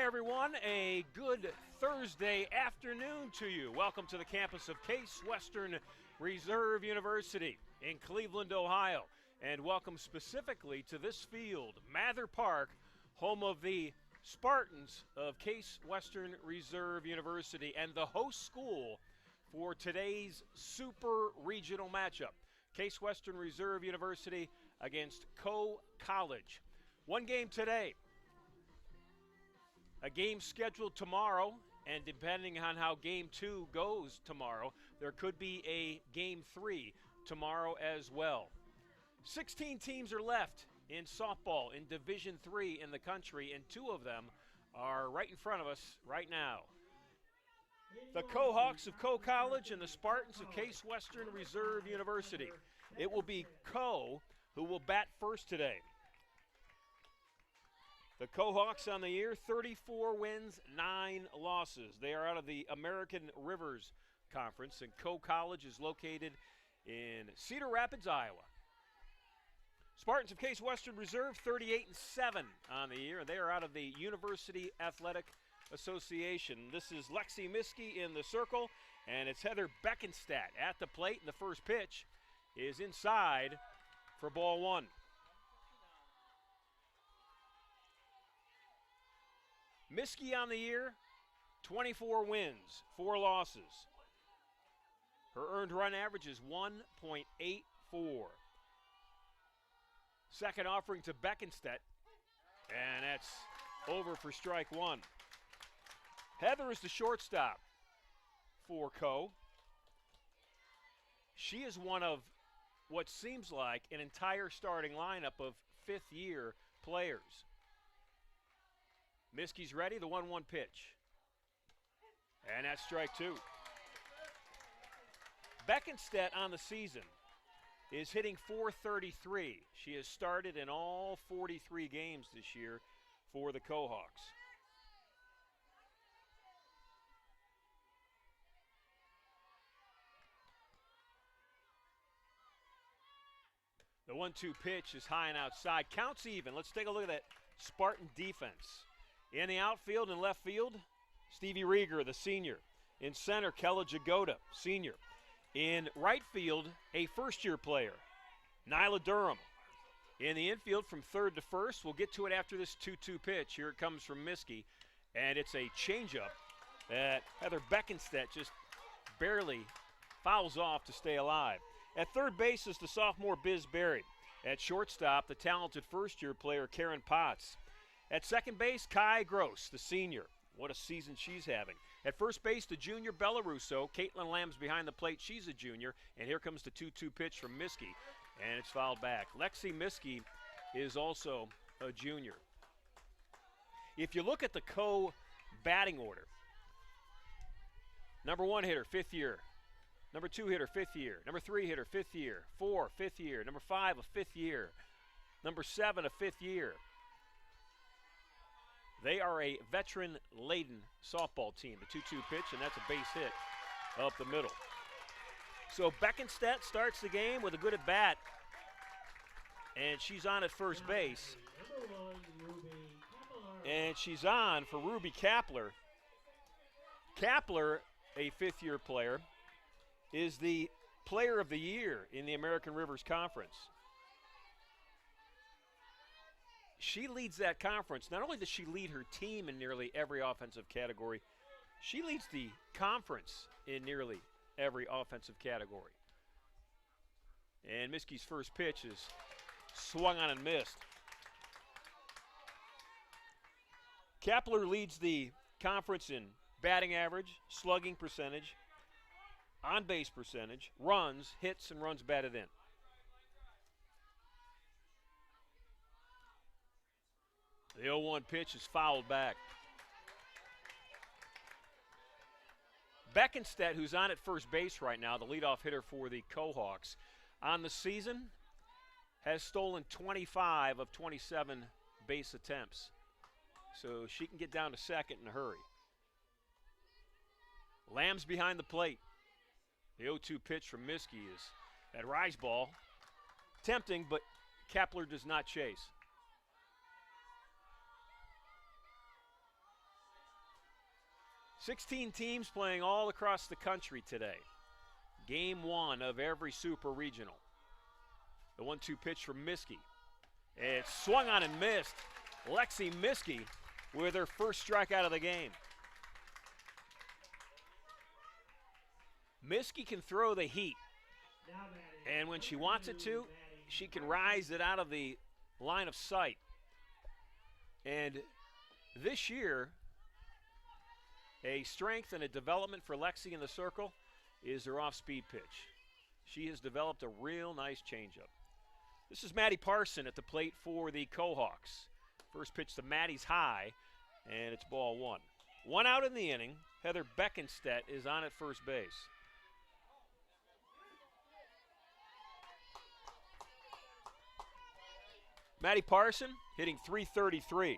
everyone. A good Thursday afternoon to you. Welcome to the campus of Case Western Reserve University in Cleveland, Ohio. And welcome specifically to this field, Mather Park, home of the Spartans of Case Western Reserve University and the host school for today's super regional matchup. Case Western Reserve University against Coe College. One game today. A game scheduled tomorrow, and depending on how Game 2 goes tomorrow, there could be a Game 3 tomorrow as well. 16 teams are left in softball in Division III in the country, and 2 of them are right in front of us right now. The Coe Hawks of Coe College and the Spartans of Case Western Reserve University. It will be Coe who will bat first today. The Coe Hawks on the year, 34 wins, 9 losses. They are out of the American Rivers Conference, and Coe College is located in Cedar Rapids, Iowa. Spartans of Case Western Reserve, 38-7 on the year. They are out of the University Athletic Association. This is Lexi Miskey in the circle, and it's Heather Beckenstadt at the plate, and the first pitch is inside for ball 1. Miskey on the year, 24 wins, 4 losses. Her earned run average is 1.84. Second offering to Beckenstadt, and that's over for strike 1. Heather is the shortstop for Coe. She is one of what seems like an entire starting lineup of fifth-year players. Miskey's ready, the 1-1 pitch. And that's strike 2. Beckenstadt on the season is hitting .433. She has started in all 43 games this year for the Coe Hawks. The 1-2 pitch is high and outside. Counts even. Let's take a look at that Spartan defense. In the outfield and left field, Stevie Rieger, the senior. In center, Kella Jagoda, senior. In right field, a first-year player, Nyla Durham. In the infield from third to first, we'll get to it after this 2-2 pitch. Here it comes from Miskey, and it's a changeup that Heather Beckenstadt just barely fouls off to stay alive. At third base is the sophomore Biz Berry. At shortstop, the talented first-year player Karen Potts. At second base, Kai Gross, the senior. What a season she's having. At first base, the junior Bella Russo. Caitlin Lamb's behind the plate. She's a junior. And here comes the 2-2 pitch from Miskey. And it's fouled back. Lexi Miskey is also a junior. If you look at the Coe batting order, number 1 hitter, 5th year. Number 2 hitter, 5th year. Number 3 hitter, 5th year. 4, 5th year. Number 5, a 5th year. Number 7, a 5th year. They are a veteran-laden softball team. The 2-2 pitch, and that's a base hit up the middle. So Beckenstadt starts the game with a good at-bat, and she's on at first base. And she's on for Ruby Kapler. Kapler, a 5th-year player, is the player of the year in the American Rivers Conference. She leads that conference. Not only does she lead her team in nearly every offensive category, she leads the conference in nearly every offensive category. And Miskey's first pitch is swung on and missed. Kapler leads the conference in batting average, slugging percentage, on-base percentage, runs, hits, and runs batted in. The 0-1 pitch is fouled back. Beckenstadt, who's on at first base right now, the leadoff hitter for the Coe Hawks, on the season has stolen 25 of 27 base attempts. So she can get down to second in a hurry. Lamb's behind the plate. The 0-2 pitch from Miskey is that rise ball. Tempting, but Kapler does not chase. 16 teams playing all across the country today. Game one of every super regional. The 1-2 pitch from Miskey. It's swung on and missed. Lexi Miskey with her first strikeout of the game. Miskey can throw the heat. And when she wants it to, she can rise it out of the line of sight. And this year, a strength and a development for Lexi in the circle is her off-speed pitch. She has developed a real nice changeup. This is Maddie Parson at the plate for the Cohawks. First pitch to Maddie's high, and it's ball one. One out in the inning. Heather Beckenstedt is on at first base. Maddie Parson hitting .333.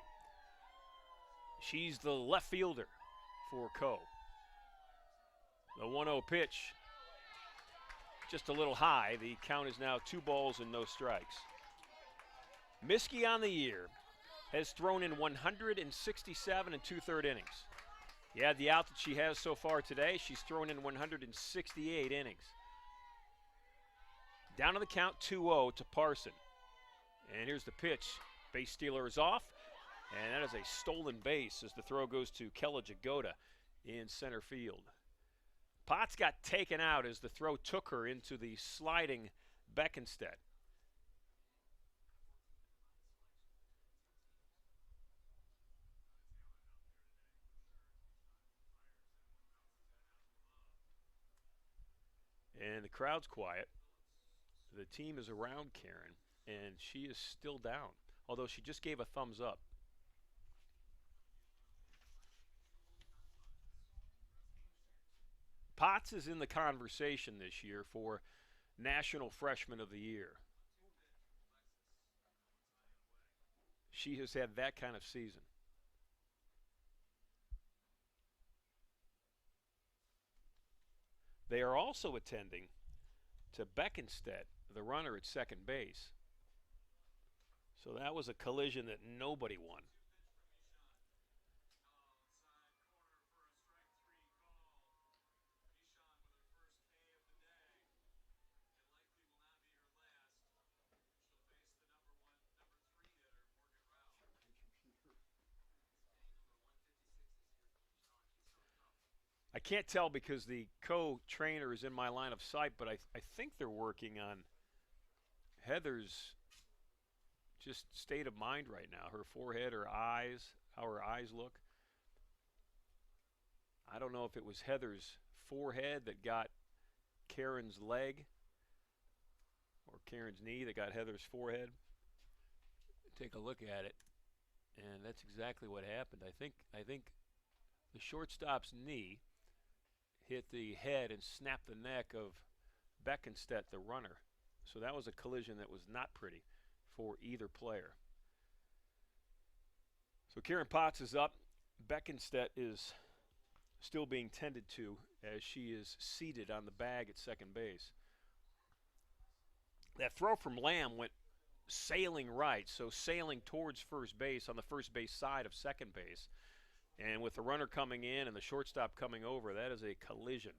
She's the left fielder for Co. The 1-0 pitch, just a little high. The count is now 2 balls and no strikes. Miskey on the year has thrown in 167 and 2/3 innings. You add the out that she has so far today, she's thrown in 168 innings. Down to the count 2-0 to Parson. And here's the pitch. Base stealer is off, and that is a stolen base as the throw goes to Kella Jagoda in center field. Potts got taken out as the throw took her into the sliding Beckenstedt. And the crowd's quiet. The team is around Karen, and she is still down, although she just gave a thumbs up. Potts is in the conversation this year for National Freshman of the Year. She has had that kind of season. They are also attending to Beckenstedt, the runner at second base. So that was a collision that nobody won. I can't tell because the co-trainer is in my line of sight, but I think they're working on Heather's just state of mind right now. Her forehead, her eyes, how her eyes look. I don't know if it was Heather's forehead that got Karen's leg or Karen's knee that got Heather's forehead. Take a look at it, and that's exactly what happened. I think the shortstop's knee hit the head and snapped the neck of Beckenstedt, the runner. So that was a collision that was not pretty for either player. So Karen Potts is up. Beckenstedt is still being tended to as she is seated on the bag at second base. That throw from Lamb went sailing right, so sailing towards first base on the first base side of second base. And with the runner coming in and the shortstop coming over, that is a collision.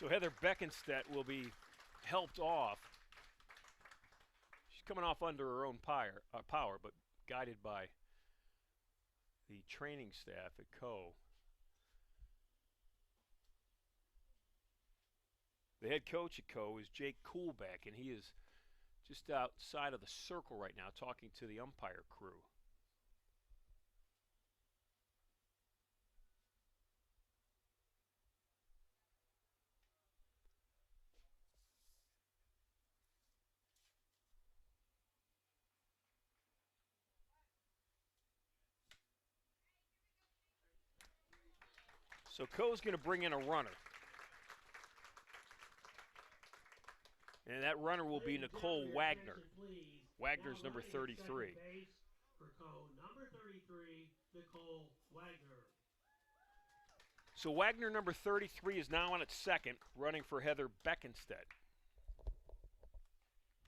So Heather Beckenstedt will be helped off. She's coming off under her own power, but guided by the training staff at Co. The head coach at Co is Jake Kuhlbeck, and he is just outside of the circle right now talking to the umpire crew. So Co's going to bring in a runner. And that runner will be Nicole Wagner. Wagner's number 33. For Co, number 33, Nicole Wagner. So Wagner, number 33, is now on its second, running for Heather Beckenstedt.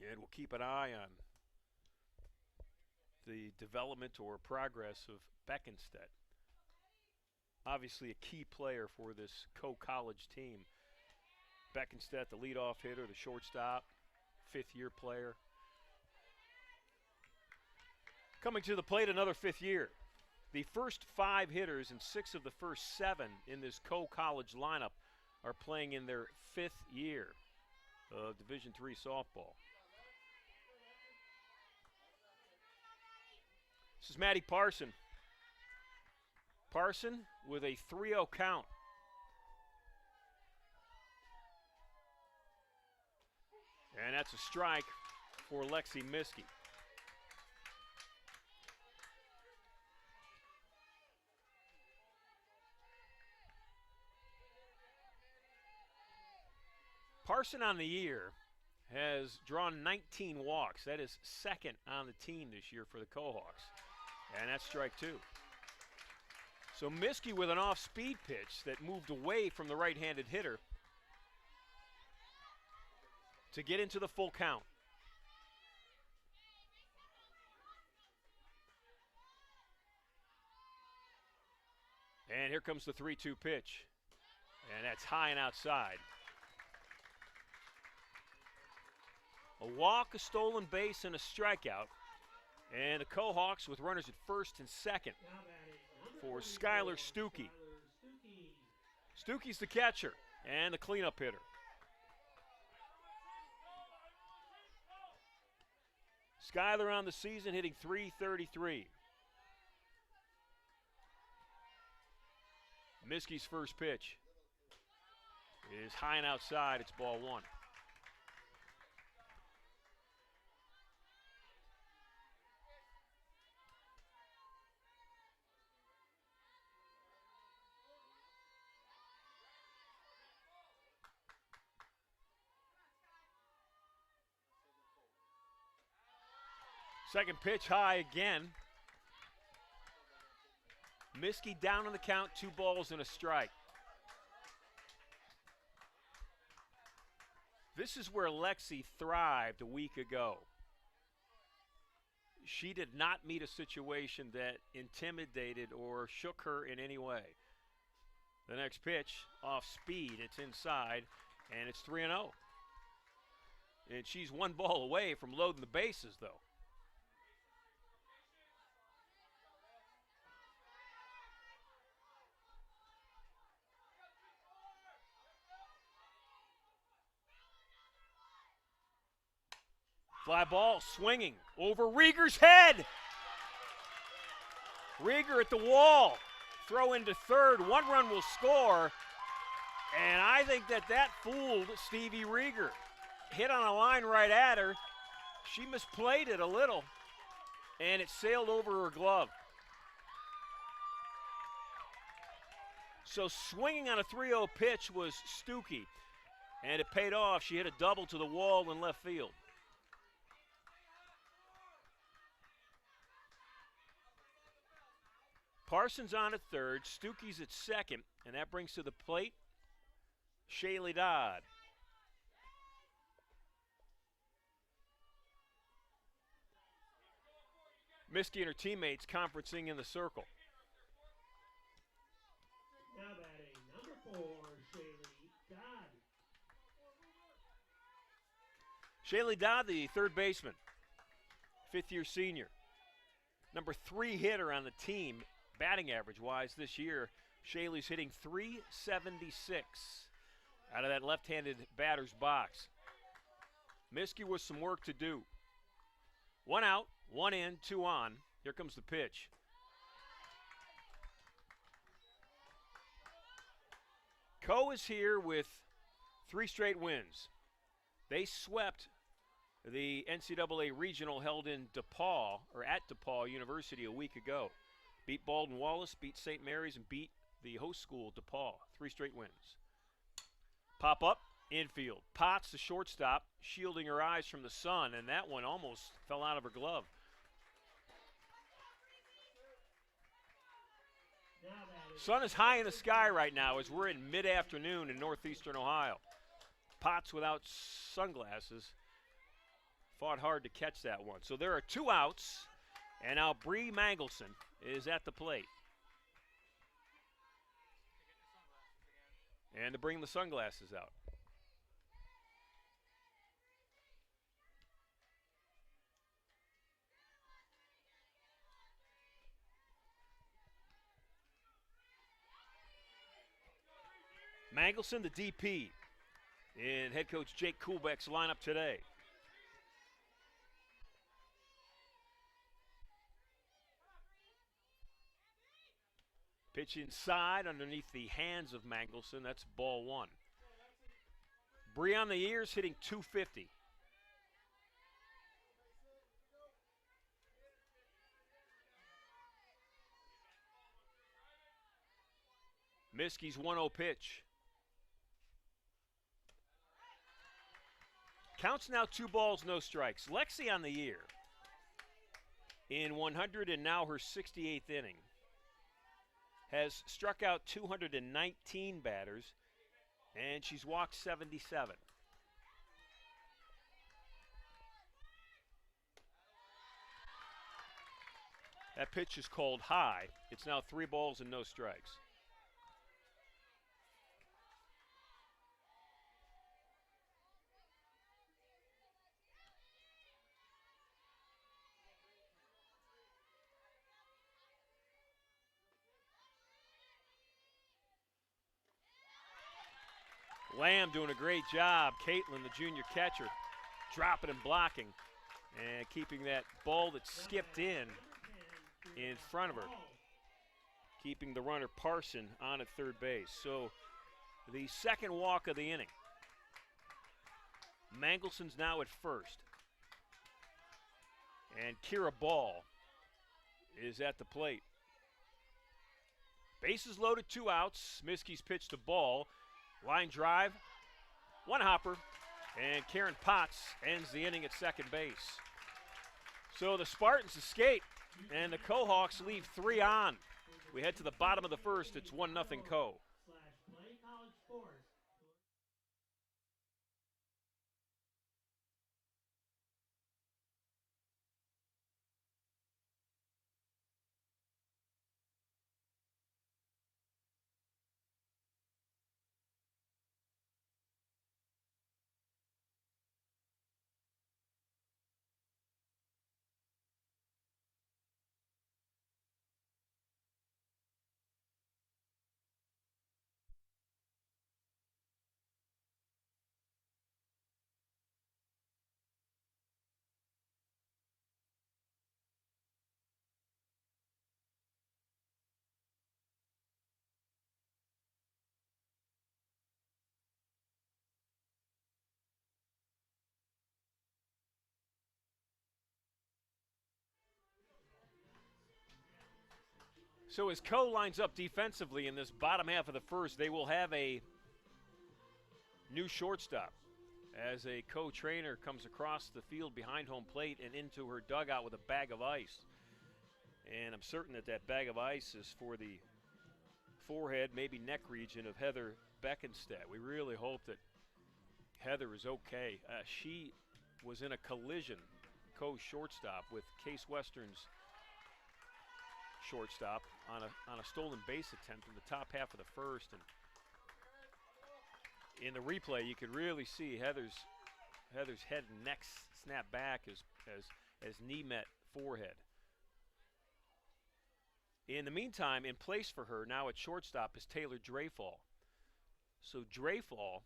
And we'll keep an eye on the development or progress of Beckenstedt. Obviously a key player for this Co-college team. Beckenstedt, the leadoff hitter, the shortstop, fifth-year player. Coming to the plate, another fifth year. The first 5 hitters and 6 of the first 7 in this Co-college lineup are playing in their 5th year of Division III softball. This is Maddie Parson. Parson with a 3-0 count. And that's a strike for Lexi Miskey. Parson on the year has drawn 19 walks. That is second on the team this year for the Cohawks. And that's strike 2. So Miskey with an off-speed pitch that moved away from the right-handed hitter to get into the full count. And here comes the 3-2 pitch. And that's high and outside. A walk, a stolen base, and a strikeout. And the Cohawks with runners at first and second for Skylar Stuckey. Stuckey's the catcher and the cleanup hitter. Skylar on the season hitting .333. Miskey's first pitch is high and outside. It's ball 1. Second pitch high again. Miskey down on the count, 2 balls and a strike. This is where Lexi thrived a week ago. She did not meet a situation that intimidated or shook her in any way. The next pitch, off speed, it's inside, and it's 3-0. And she's 1 ball away from loading the bases, though. Fly ball swinging over Rieger's head. Rieger at the wall. Throw into third. 1 run will score. And I think that fooled Stevie Rieger. Hit on a line right at her. She misplayed it a little. And it sailed over her glove. So swinging on a 3-0 pitch was Stuckey. And it paid off. She hit a double to the wall in left field. Parsons on at third, Stuckey's at second, and that brings to the plate Shaylee Dodd. Miskey and her teammates conferencing in the circle. Now batting, number 4, Shaylee Dodd. Shaylee Dodd, the third baseman, fifth-year senior. Number 3 hitter on the team, batting average-wise this year. Shaylee's hitting .376 out of that left-handed batter's box. Miskey with some work to do. 1 out, 1 in, 2 on. Here comes the pitch. Co is here with 3 straight wins. They swept the NCAA regional held in DePaul, or at DePaul University a week ago. Beat Baldwin Wallace, beat St. Mary's, and beat the host school, DePaul. 3 straight wins. Pop up, infield. Potts, the shortstop, shielding her eyes from the sun, and that one almost fell out of her glove. Sun is high in the sky right now as we're in mid-afternoon in northeastern Ohio. Potts without sunglasses fought hard to catch that one. So there are 2 outs, and now Bree Mangelson is at the plate. And to bring the sunglasses out. Mangelson, the DP, in head coach Jake Kuhlbeck's lineup today. Pitch inside underneath the hands of Mangelson. That's ball 1. Bree on the ears hitting .250. Miskey's 1-0 pitch. Counts now 2 balls, no strikes. Lexi on the year in 100 and now her 68th inning. Has struck out 219 batters, and she's walked 77. That pitch is called high. It's now 3 balls and no strikes. Lamb doing a great job. Caitlin, the junior catcher, dropping and blocking and keeping that ball that skipped in front of her, keeping the runner Parson on at third base. So the second walk of the inning. Mangelson's now at first. And Kira Ball is at the plate. Bases loaded, 2 outs. Miskey's pitched the ball. Line drive, 1 hopper, and Karen Potts ends the inning at second base. So the Spartans escape, and the Co-Hawks leave 3 on. We head to the bottom of the first. It's 1-0 Co. So as Co lines up defensively in this bottom half of the first, they will have a new shortstop as a Co-trainer comes across the field behind home plate and into her dugout with a bag of ice. And I'm certain that that bag of ice is for the forehead, maybe neck region of Heather Beckenstedt. We really hope that Heather is okay. She was in a collision, Co-shortstop, with Case Western's shortstop on a stolen base attempt in the top half of the first, and in the replay you could really see Heather's Heather's head and neck snap back as knee met forehead. In the meantime, in place for her now at shortstop is Taylor Dreyfall. So Dreyfall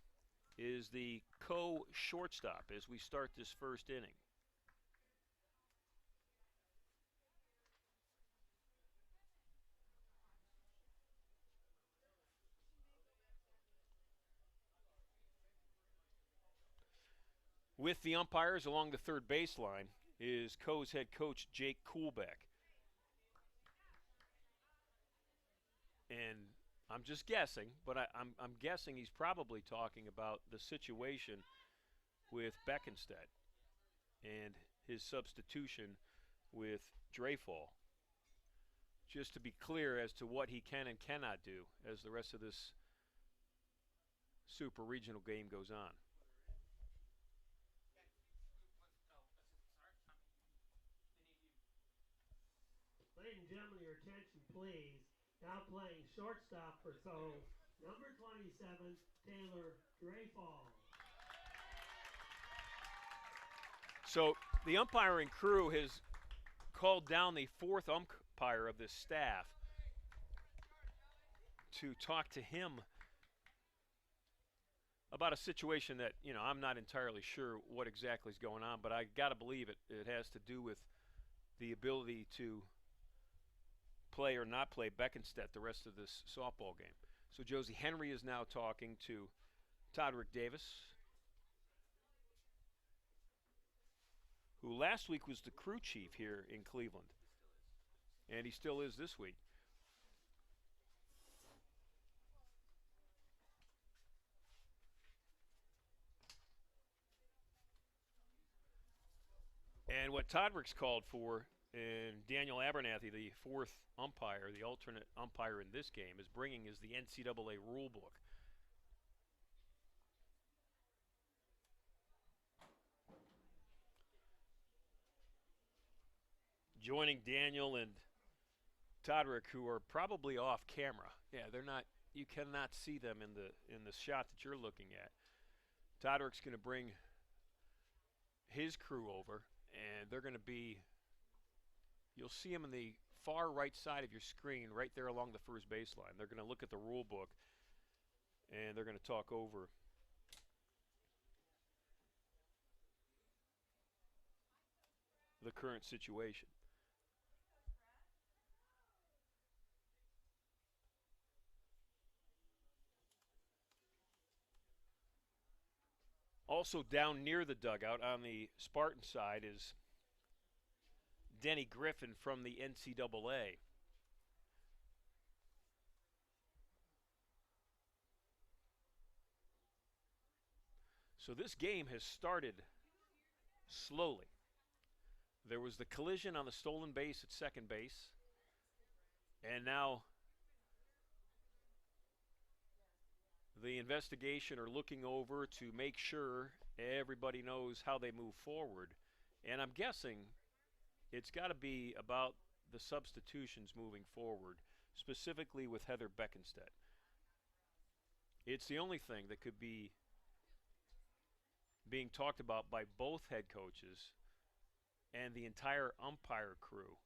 is the co-shortstop as we start this first inning. With the umpires along the third baseline is Co's head coach Jake Kuhlbeck. And I'm just guessing, but I'm guessing he's probably talking about the situation with Beckenstedt and his substitution with Dreyfall. Just to be clear as to what he can and cannot do as the rest of this super regional game goes on. Ladies and gentlemen, your attention, please. Now playing shortstop for Co. Number 27, Taylor Dreyfall. So the umpiring crew has called down the fourth umpire of this staff to talk to him about a situation that, I'm not entirely sure what exactly is going on, but I got to believe it has to do with the ability to play or not play Beckenstedt the rest of this softball game. So Josie Henry is now talking to Todrick Davis, who last week was the crew chief here in Cleveland, and he still is this week. And what Todrick's called for, and Daniel Abernathy, the fourth umpire, the alternate umpire in this game, is bringing is the NCAA rule book. Joining Daniel and Todrick, who are probably off camera. Yeah, they're not. You cannot see them in the shot that you're looking at. Todrick's going to bring his crew over, and they're going to be. You'll see them in the far right side of your screen, right there along the first baseline. They're going to look at the rule book, and they're going to talk over the current situation. Also down near the dugout on the Spartan side is Denny Griffin from the NCAA. So this game has started slowly. There was the collision on the stolen base at second base, and now the investigation are looking over to make sure everybody knows how they move forward. And I'm guessing it's got to be about the substitutions moving forward, specifically with Heather Beckenstedt. It's the only thing that could be being talked about by both head coaches and the entire umpire crew.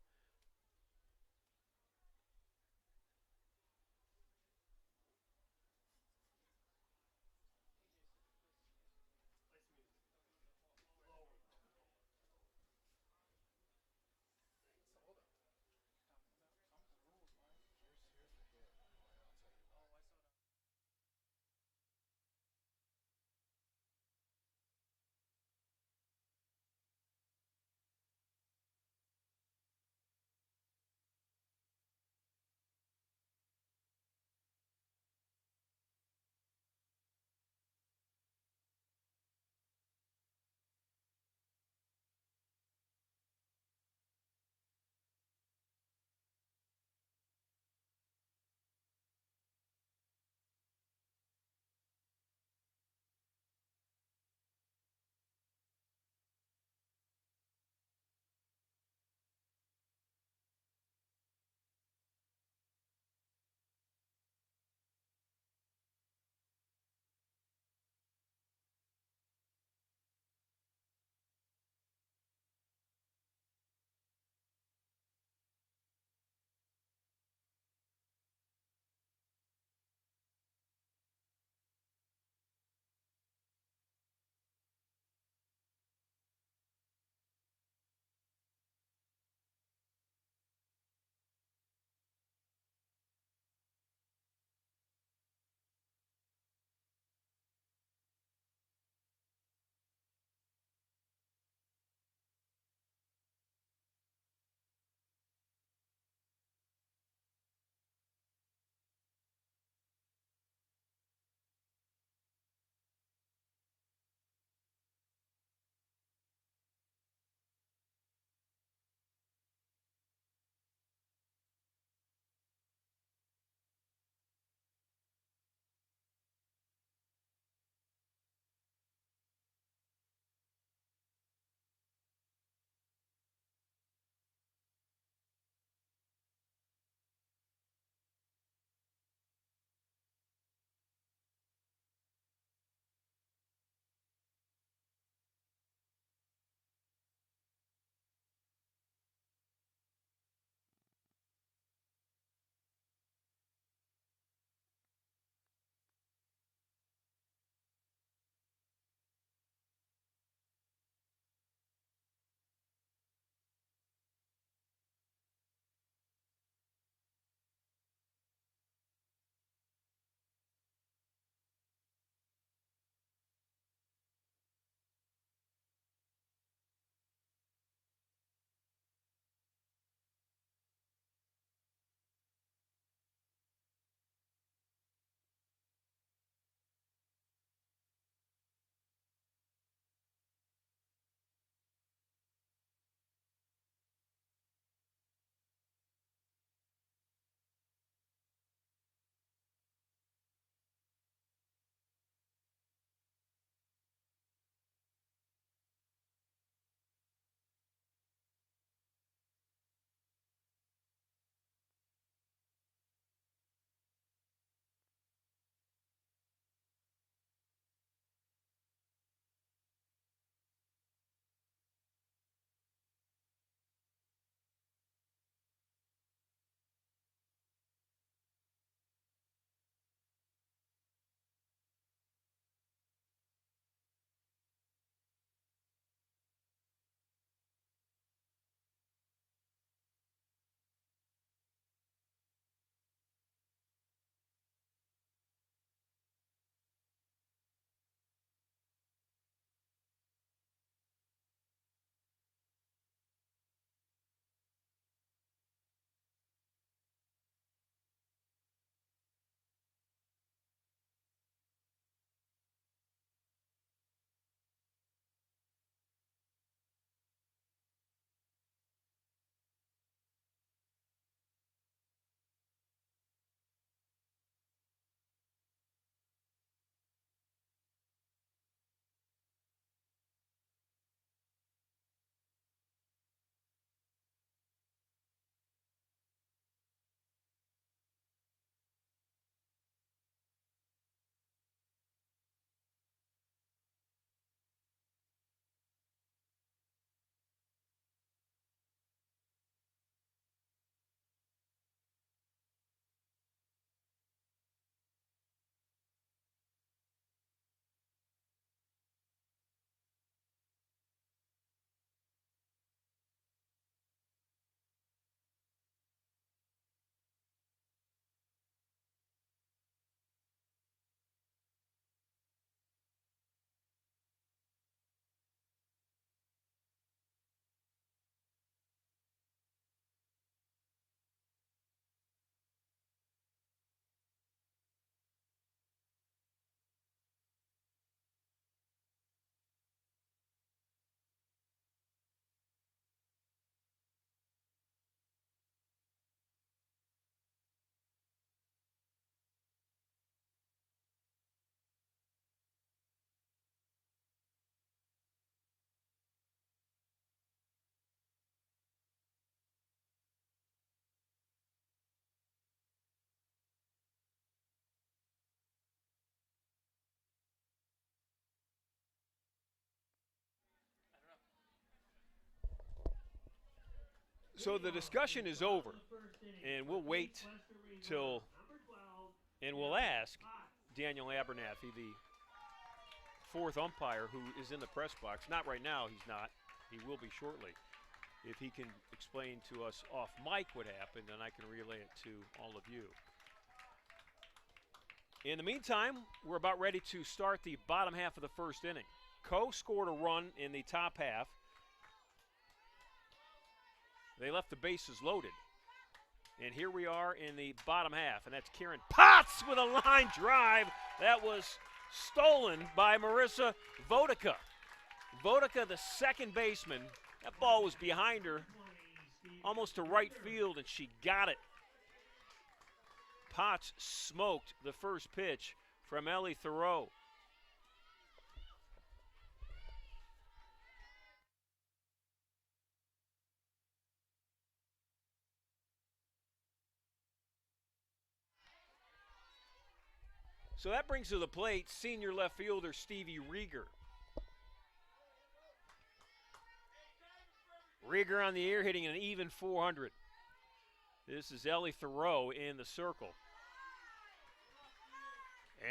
So the discussion is over, and we'll wait till, and we'll ask Daniel Abernathy, the fourth umpire who is in the press box. Not right now, he's not. He will be shortly. If he can explain to us off mic what happened, then I can relay it to all of you. In the meantime, we're about ready to start the bottom half of the first inning. Coe scored a run in the top half. They left the bases loaded. And here we are in the bottom half, and that's Karen Potts with a line drive. That was stolen by Marissa Vodica. Vodica, the second baseman, that ball was behind her, almost to right field, and she got it. Potts smoked the first pitch from Ellie Thoreau. So that brings to the plate senior left fielder Stevie Rieger. Rieger on the air hitting an even 400. This is Ellie Thoreau in the circle.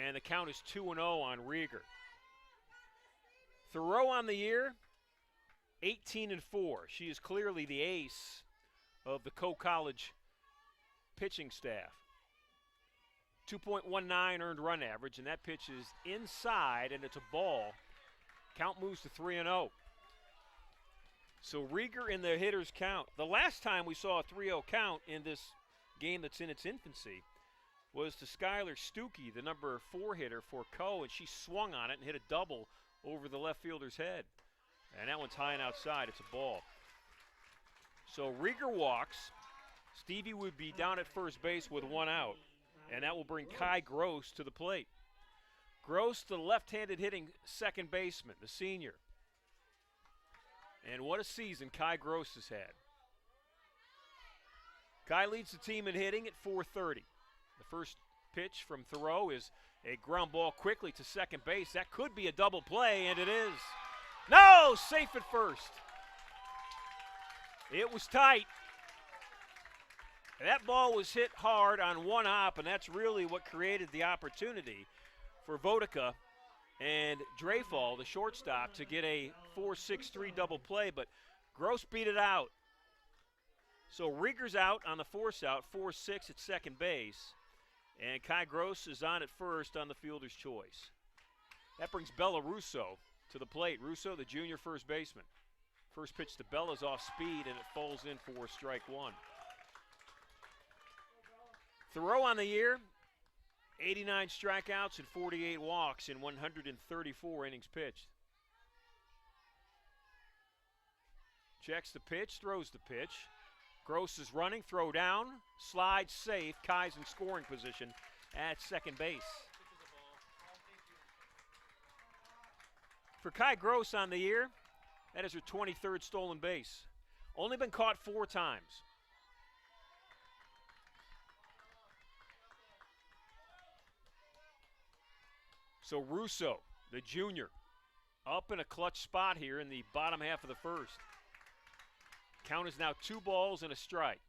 And the count is 2-0 on Rieger. Thoreau on the year, 18-4. She is clearly the ace of the Coe College pitching staff. 2.19 earned run average, and that pitch is inside, and it's a ball. Count moves to 3-0. So Rieger in the hitter's count. The last time we saw a 3-0 count in this game that's in its infancy was to Skylar Stuckey, the number 4 hitter for Coe, and she swung on it and hit a double over the left fielder's head. And that one's high and outside. It's a ball. So Rieger walks. Stevie would be down at first base with 1 out. And that will bring Kai Gross to the plate. Gross, the left-handed hitting second baseman, the senior. And what a season Kai Gross has had. Kai leads the team in hitting at .430. The first pitch from Thoreau is a ground ball quickly to second base. That could be a double play, and it is. No, safe at first. It was tight. That ball was hit hard on one hop, and that's really what created the opportunity for Vodica and Dreyfall, the shortstop, to get a 4-6-3 double play, but Gross beat it out. So Rieger's out on the force out, 4-6 at second base, and Kai Gross is on at first on the fielder's choice. That brings Bella Russo to the plate. Russo, the junior first baseman. First pitch to Bella's off speed, and it falls in for strike 1. Thoreau on the year, 89 strikeouts and 48 walks in 134 innings pitched. Checks the pitch, throws the pitch. Gross is running, throw down, slide safe. Kai's in scoring position at second base. For Kai Gross on the year, that is her 23rd stolen base. Only been caught 4 times. So Russo, the junior, up in a clutch spot here in the bottom half of the first. Count is now 2 balls and a strike.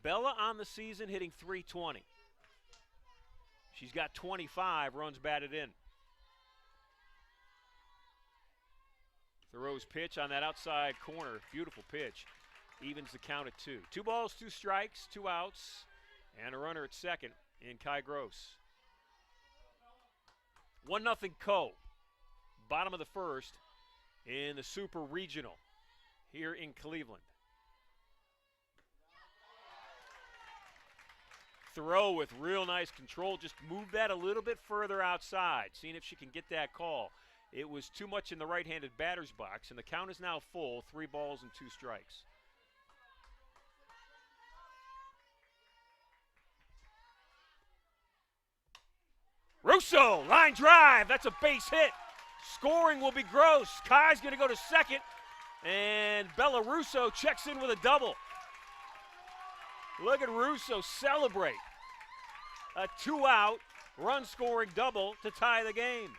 Bella on the season hitting .320. She's got 25 runs batted in. Thoreau's pitch on that outside corner, beautiful pitch, evens the count at 2. 2 balls, 2 strikes, 2 outs, and a runner at second in Kai Gross. 1-0 Coe, bottom of the first in the Super Regional here in Cleveland. Thoreau with real nice control, just moved that a little bit further outside, seeing if she can get that call. It was too much in the right-handed batter's box, and the count is now full, 3 balls and 2 strikes. Russo, line drive, that's a base hit. Scoring will be Gross. Kai's going to go to second, and Bella Russo checks in with a double. Look at Russo celebrate. A 2-out run-scoring double to tie the game.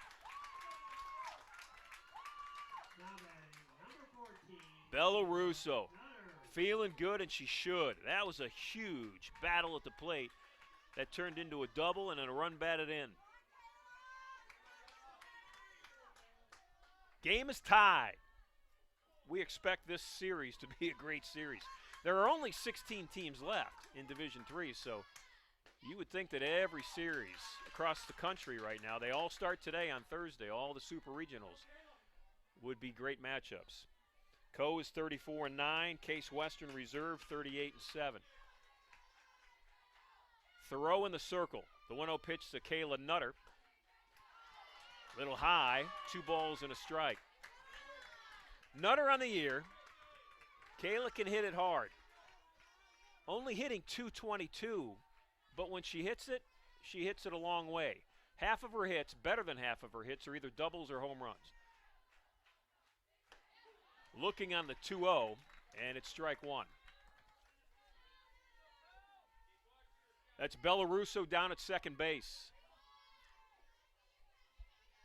Bellarusso feeling good, and she should. That was a huge battle at the plate that turned into a double and then a run batted in. Game is tied. We expect this series to be a great series. There are only 16 teams left in Division III, so you would think that every series across the country right now, they all start today on Thursday, all the super regionals, would be great matchups. Co is 34-9, Case Western Reserve 38-7. Thoreau in the circle. The 1-0 pitch to Kayla Nutter. Little high, 2 balls and a strike. Nutter on the year. Kayla can hit it hard. Only hitting .222, but when she hits it a long way. Half of her hits, better than half of her hits, are either doubles or home runs. Looking on the 2-0, and it's strike one. That's Bellarusso down at second base.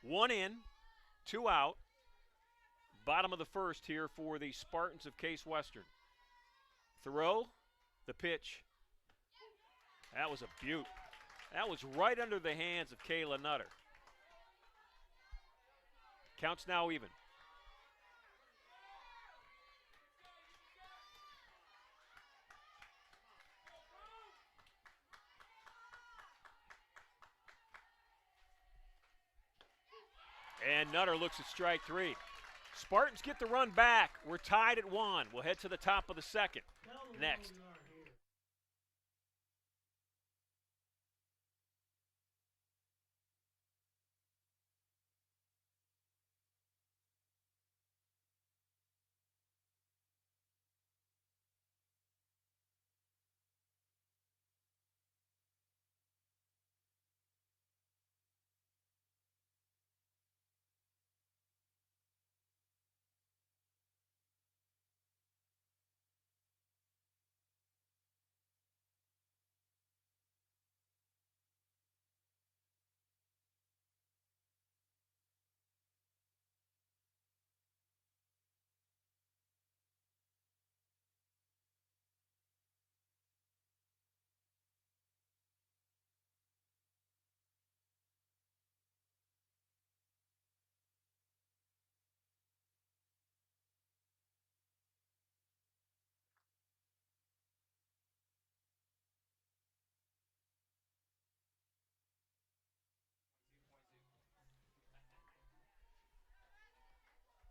1 in, 2 out. Bottom of the first here for the Spartans of Case Western. Thoreau, the pitch. That was a beaut. That was right under the hands of Kayla Nutter. Counts now even. And Nutter looks at strike 3. Spartans get the run back. We're tied at 1. We'll head to the top of the second next.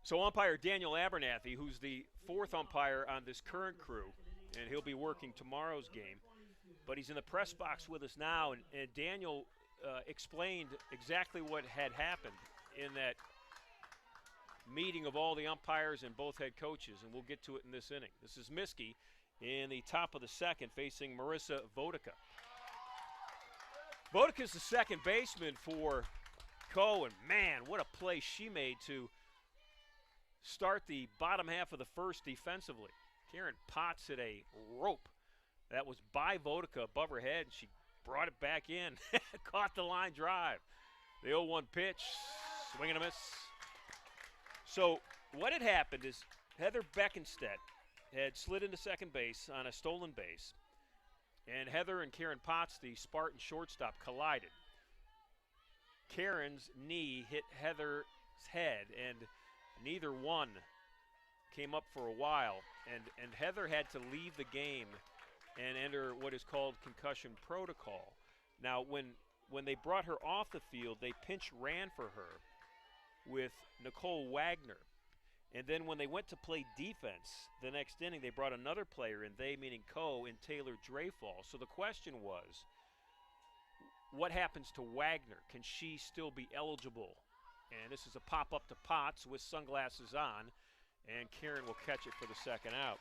So umpire Daniel Abernathy, who's the 4th umpire on this current crew, and he'll be working tomorrow's game, but he's in the press box with us now, and Daniel explained exactly what had happened in that meeting of all the umpires and both head coaches, and we'll get to it in this inning. This is Miskey in the top of the second facing Marissa Vodica. Vodica's the second baseman for Co, and man, what a play she made to start the bottom half of the first defensively. Karen Potts hit a rope that was by Vodica above her head, and she brought it back in, caught the line drive. The 0-1 pitch, swing and a miss. So what had happened is Heather Beckenstedt had slid into second base on a stolen base, and Heather and Karen Potts, the Spartan shortstop, collided. Karen's knee hit Heather's head, and neither one came up for a while, and Heather had to leave the game and enter what is called concussion protocol. Now, when they brought her off the field, they pinch ran for her with Nicole Wagner. And then when they went to play defense the next inning, they brought another player in, they meaning Co, and Taylor Dreyfall. So the question was, what happens to Wagner? Can she still be eligible? And this is a pop-up to Potts with sunglasses on, and Karen will catch it for the second out.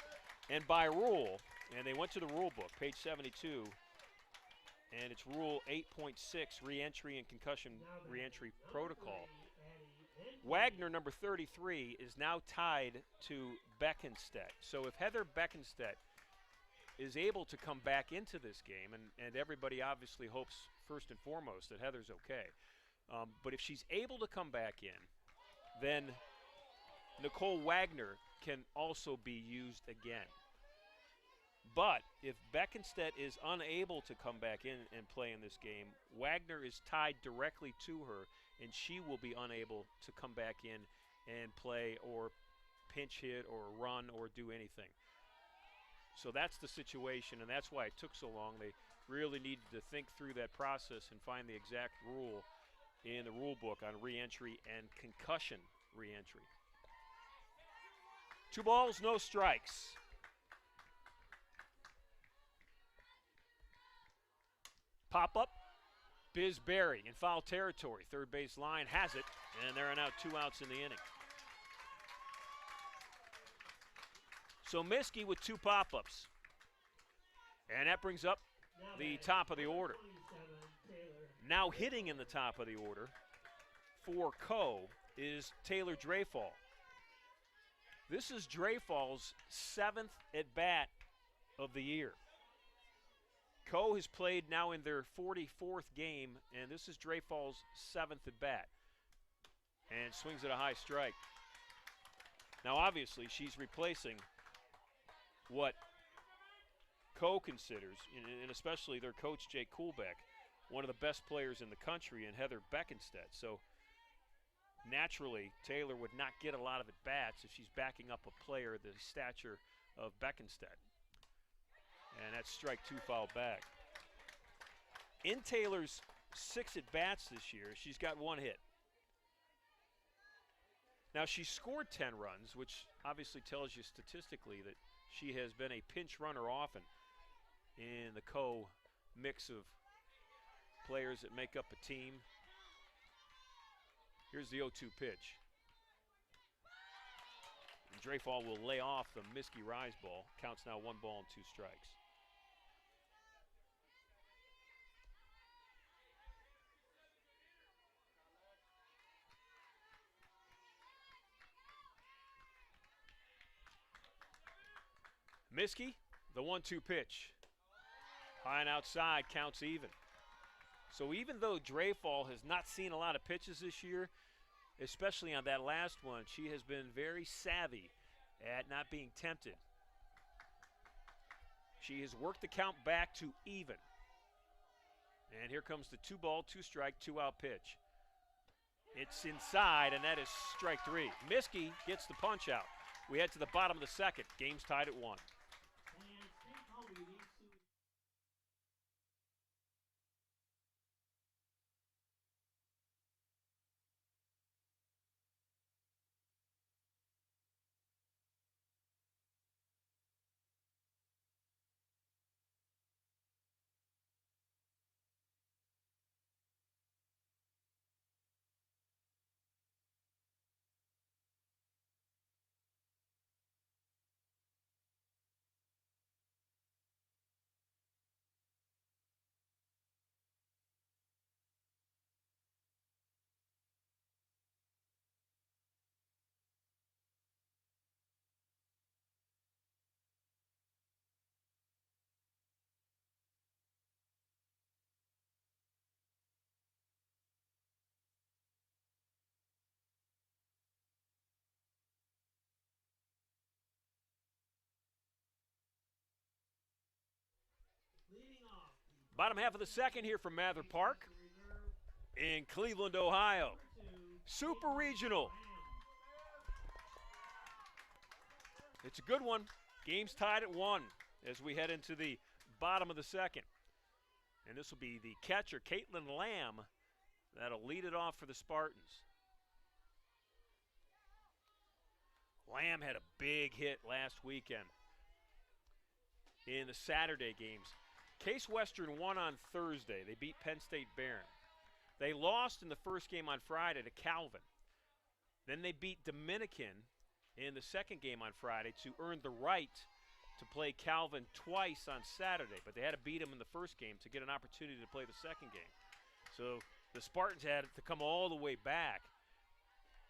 And by rule, and they went to the rule book, page 72, and it's rule 8.6, reentry and concussion reentry protocol. Wagner, number 33, is now tied to Beckenstedt. So if Heather Beckenstedt is able to come back into this game, and everybody obviously hopes first and foremost that Heather's okay, but if she's able to come back in, then Nicole Wagner can also be used again. But if Beckenstedt is unable to come back in and play in this game, Wagner is tied directly to her, and she will be unable to come back in and play or pinch hit or run or do anything. So that's the situation, and that's why it took so long. They really needed to think through that process and find the exact rule in the rule book on re-entry and concussion re-entry. 2 balls, no strikes. Pop-up, Biz Berry in foul territory. Third base line has it, and there are now 2 outs in the inning. So Miskey with 2 pop-ups. And that brings up the top of the order. Now hitting in the top of the order for Co is Taylor Dreyfall. This is Dreyfall's 7th at-bat of the year. Co has played now in their 44th game, and this is Dreyfall's 7th at-bat. And swings at a high strike. Now, obviously, she's replacing what Co considers, and especially their coach, Jake Kuhlbeck, one of the best players in the country, and Heather Beckenstedt. So, naturally, Taylor would not get a lot of at-bats if she's backing up a player the stature of Beckenstedt. And that's strike 2 foul back. In Taylor's 6 at-bats this year, she's got 1 hit. Now, she scored 10 runs, which obviously tells you statistically that she has been a pinch runner often in the Co mix of players that make up a team. Here's the 0-2 pitch. And Dreyfall will lay off the Miskey rise ball. Counts now 1 ball and 2 strikes. Miskey, the 1-2 pitch. High and outside, counts even. So even though Dreyfall has not seen a lot of pitches this year, especially on that last one, she has been very savvy at not being tempted. She has worked the count back to even. And here comes the 2 ball, 2 strike, 2 out pitch. It's inside, and that is strike 3. Miskey gets the punch out. We head to the bottom of the 2nd. Game's tied at 1. Bottom half of the 2nd here from Mather Park in Cleveland, Ohio. Super Regional. It's a good one. Game's tied at 1 as we head into the bottom of the 2nd. And this will be the catcher, Caitlin Lamb, that'll lead it off for the Spartans. Lamb had a big hit last weekend in the Saturday games. Case Western won on Thursday. They beat Penn State Barron. They lost in the first game on Friday to Calvin. Then they beat Dominican in the second game on Friday to earn the right to play Calvin twice on Saturday. But they had to beat him in the first game to get an opportunity to play the second game. So the Spartans had to come all the way back.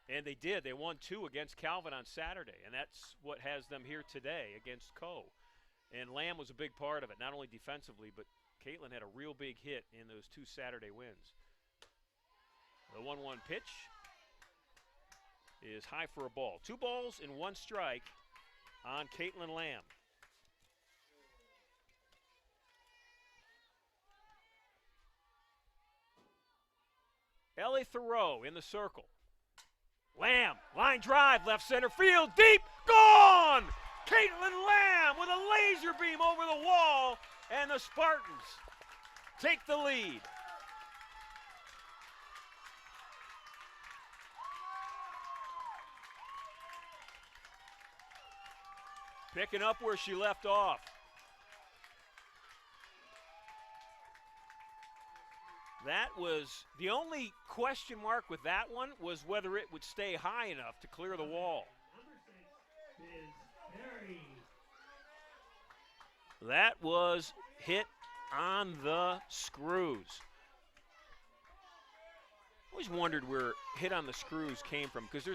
And they did. They won 2 against Calvin on Saturday. And that's what has them here today against Co. And Lamb was a big part of it, not only defensively, but Caitlin had a real big hit in those 2 Saturday wins. The 1-1 pitch is high for a ball. 2 balls and 1 strike on Caitlin Lamb. Ellie Thoreau in the circle. Lamb, line drive, left center field, deep, gone! Caitlin Lamb with a laser beam over the wall, and the Spartans take the lead. Picking up where she left off. That was the only question mark with that one, was whether it would stay high enough to clear the wall. That was hit on the screws. Always wondered where hit on the screws came from, because there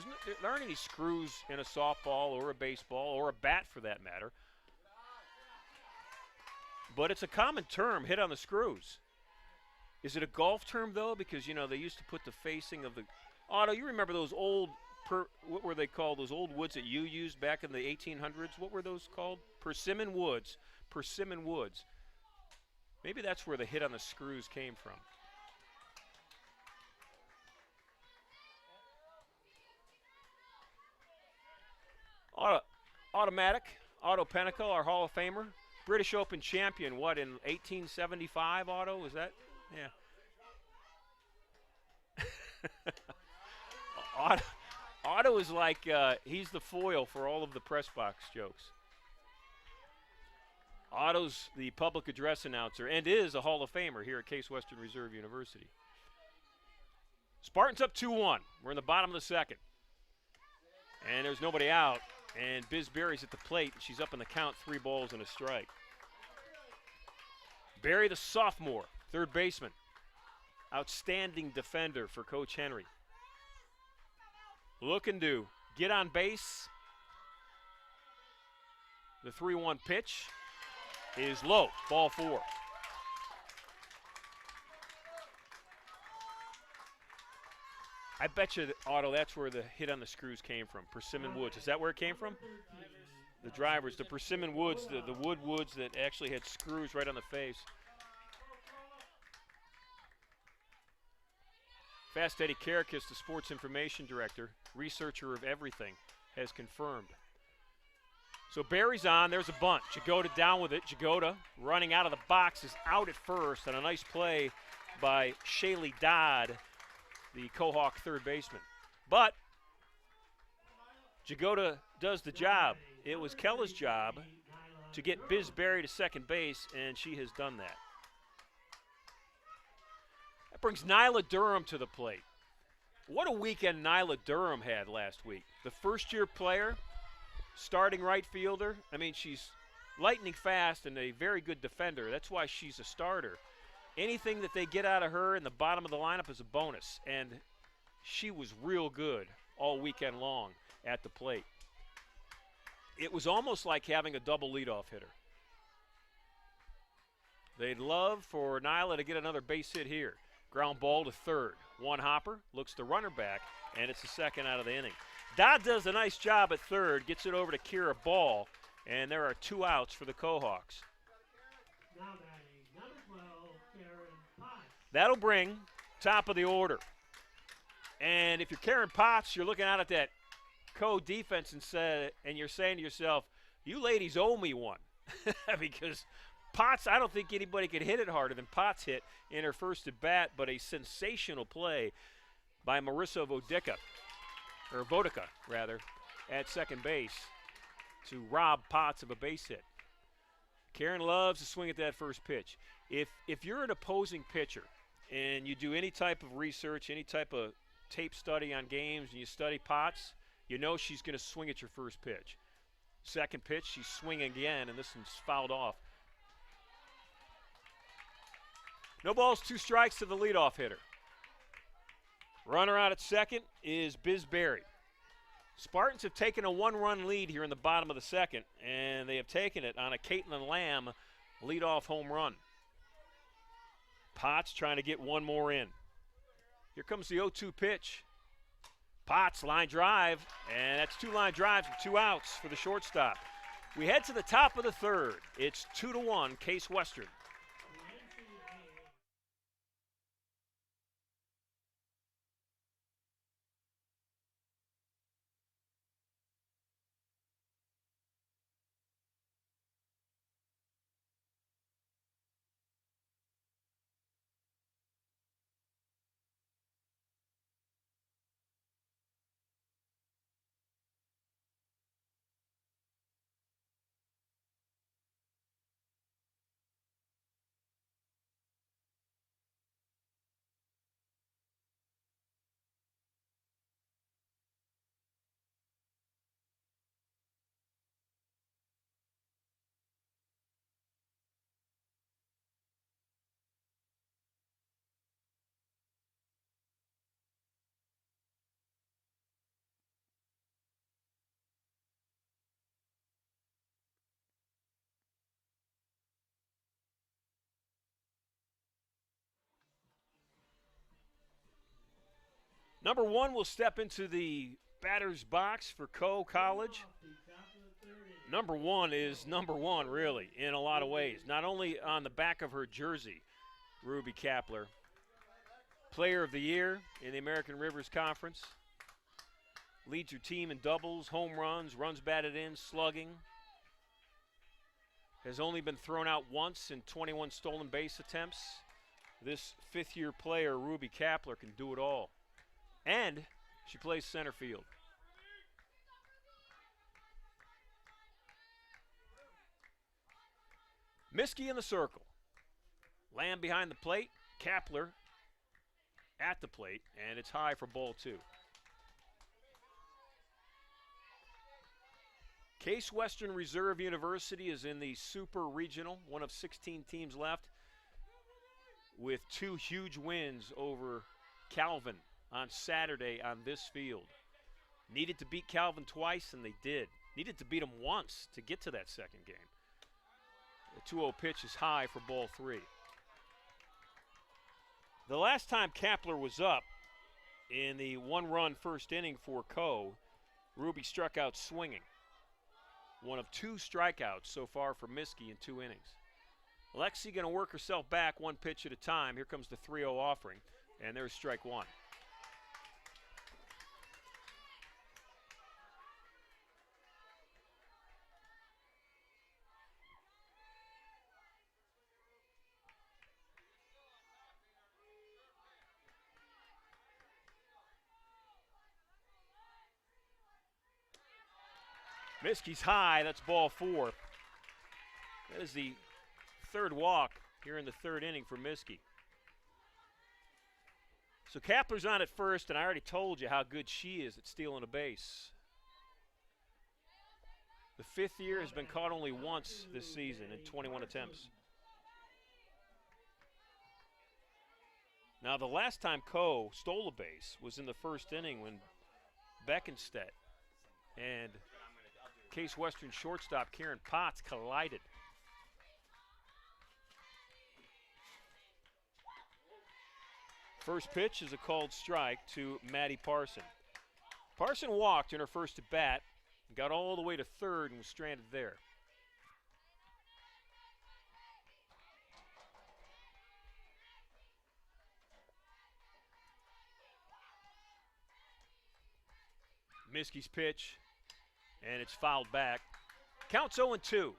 aren't any screws in a softball or a baseball or a bat for that matter. But it's a common term, hit on the screws. Is it a golf term, though? Because, you know, they used to put the facing of the – Otto, you remember those old what were they called, those old woods that you used back in the 1800s? What were those called? Persimmon woods. Persimmon woods. Maybe that's where the hit on the screws came from. Automatic, Otto Pinnacle, our Hall of Famer. British Open champion, what, in 1875, Otto? Was that? Yeah. Otto is like, he's the foil for all of the press box jokes. Otto's the public address announcer and is a Hall of Famer here at Case Western Reserve University. Spartans up 2-1. We're in the bottom of the second. And there's nobody out. And Biz Berry's at the plate. She's up in the count, 3 balls and a strike. Berry, the sophomore, third baseman. Outstanding defender for Coach Henry. Looking to get on base. The 3-1 pitch is low, ball 4. I bet you, Otto, that's where the hit on the screws came from. Persimmon woods. Is that where it came from? The drivers, the persimmon woods, the wood woods that actually had screws right on the face. Fast Eddie Karakis, the sports information director, researcher of everything, has confirmed. So Barry's on. There's a bunt. Jagoda down with it. Jagoda running out of the box is out at first, and a nice play by Shaylee Dodd, the Quahog third baseman. But Jagoda does the job. It was Kella's job to get Biz Berry to second base, and she has done that. That brings Nyla Durham to the plate. What a weekend Nyla Durham had last week. The first-year player, starting right fielder. I mean, she's lightning fast and a very good defender. That's why she's a starter. Anything that they get out of her in the bottom of the lineup is a bonus, and she was real good all weekend long at the plate. It was almost like having a double leadoff hitter. They'd love for Nyla to get another base hit here. Ground ball to third. One hopper, looks the runner back, and it's the second out of the inning. Dodd does a nice job at third, gets it over to Kira Ball, and there are 2 outs for the Quahogs. That'll bring top of the order. And if you're Karen Potts, you're looking out at that co-defense and you're saying to yourself, you ladies owe me one. Because Potts, I don't think anybody could hit it harder than Potts hit in her first at bat, but a sensational play by Marissa Vodica, at second base to rob Potts of a base hit. Karen loves to swing at that first pitch. If you're an opposing pitcher and you do any type of research, any type of tape study on games, and you study Potts, you know she's going to swing at your first pitch. Second pitch, she's swinging again, and this one's fouled off. No balls, 2 strikes to the leadoff hitter. Runner out at second is Biz Berry. Spartans have taken a 1-run lead here in the bottom of the second, and they have taken it on a Caitlin Lamb leadoff home run. Potts trying to get one more in. Here comes the 0-2 pitch. Potts line drive, and that's 2 line drives with 2 outs for the shortstop. We head to the top of the third. It's 2-1 Case Western. The NCAA. Number 1 will step into the batter's box for Coe College. Number 1 is number 1, really, in a lot of ways. Not only on the back of her jersey, Ruby Kapler, Player of the Year in the American Rivers Conference, leads her team in doubles, home runs, runs batted in, slugging. Has only been thrown out once in 21 stolen base attempts. This fifth-year player, Ruby Kapler, can do it all. And she plays center field. Miskey in the circle. Lamb behind the plate. Kapler at the plate, and it's high for ball 2. Case Western Reserve University is in the Super Regional, one of 16 teams left, with 2 huge wins over Calvin on Saturday on this field. Needed to beat Calvin twice, and they did. Needed to beat them once to get to that second game. The 2-0 pitch is high for ball 3. The last time Kapler was up in the 1-run first inning for Coe, Ruby struck out swinging. One of 2 strikeouts so far for Miskey in 2 innings. Lexi going to work herself back 1 pitch at a time. Here comes the 3-0 offering, and there's strike 1. Miskey's high, that's ball 4. That is the 3rd walk here in the 3rd inning for Miskey. So Kapler's on at first, and I already told you how good she is at stealing a base. The 5th year has been caught only once this season in 21 attempts. Now the last time Coe stole a base was in the 1st inning when Beckenstedt and Case Western shortstop Karen Potts collided. First pitch is a called strike to Maddie Parson. Parson walked in her first at bat, got all the way to 3rd and was stranded there. Miskey's pitch, and it's fouled back. Counts 0-2.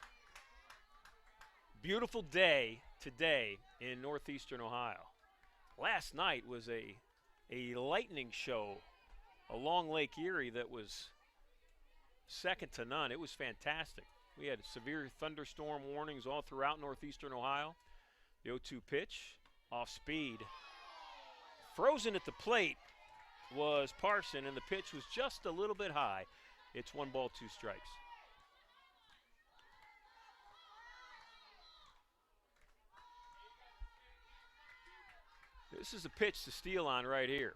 Beautiful day today in northeastern Ohio. Last night was a lightning show along Lake Erie that was second to none. It was fantastic. We had severe thunderstorm warnings all throughout northeastern Ohio. The 0-2 pitch, off speed. Frozen at the plate was Parson, and the pitch was just a little bit high. It's 1 ball, 2 strikes. This is a pitch to steal on right here.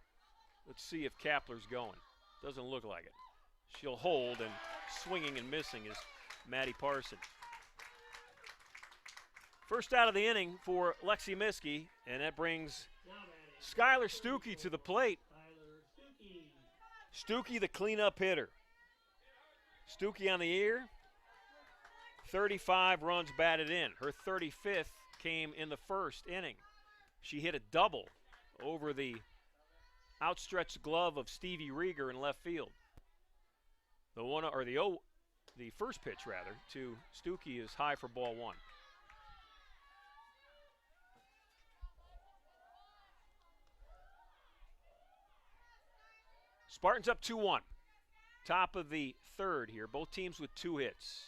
Let's see if Kapler's going. Doesn't look like it. She'll hold, and swinging and missing is Maddie Parson. First out of the inning for Lexi Miskey, and that brings Skylar Stuckey to the plate. Stuckey, the cleanup hitter. Stuckey on the ear. 35 runs batted in. Her 35th came in the first inning. She hit a double over the outstretched glove of Stevie Rieger in left field. The first pitch rather to Stuckey is high for ball one. Spartans up 2-1. Top of the third here. Both teams with 2 hits.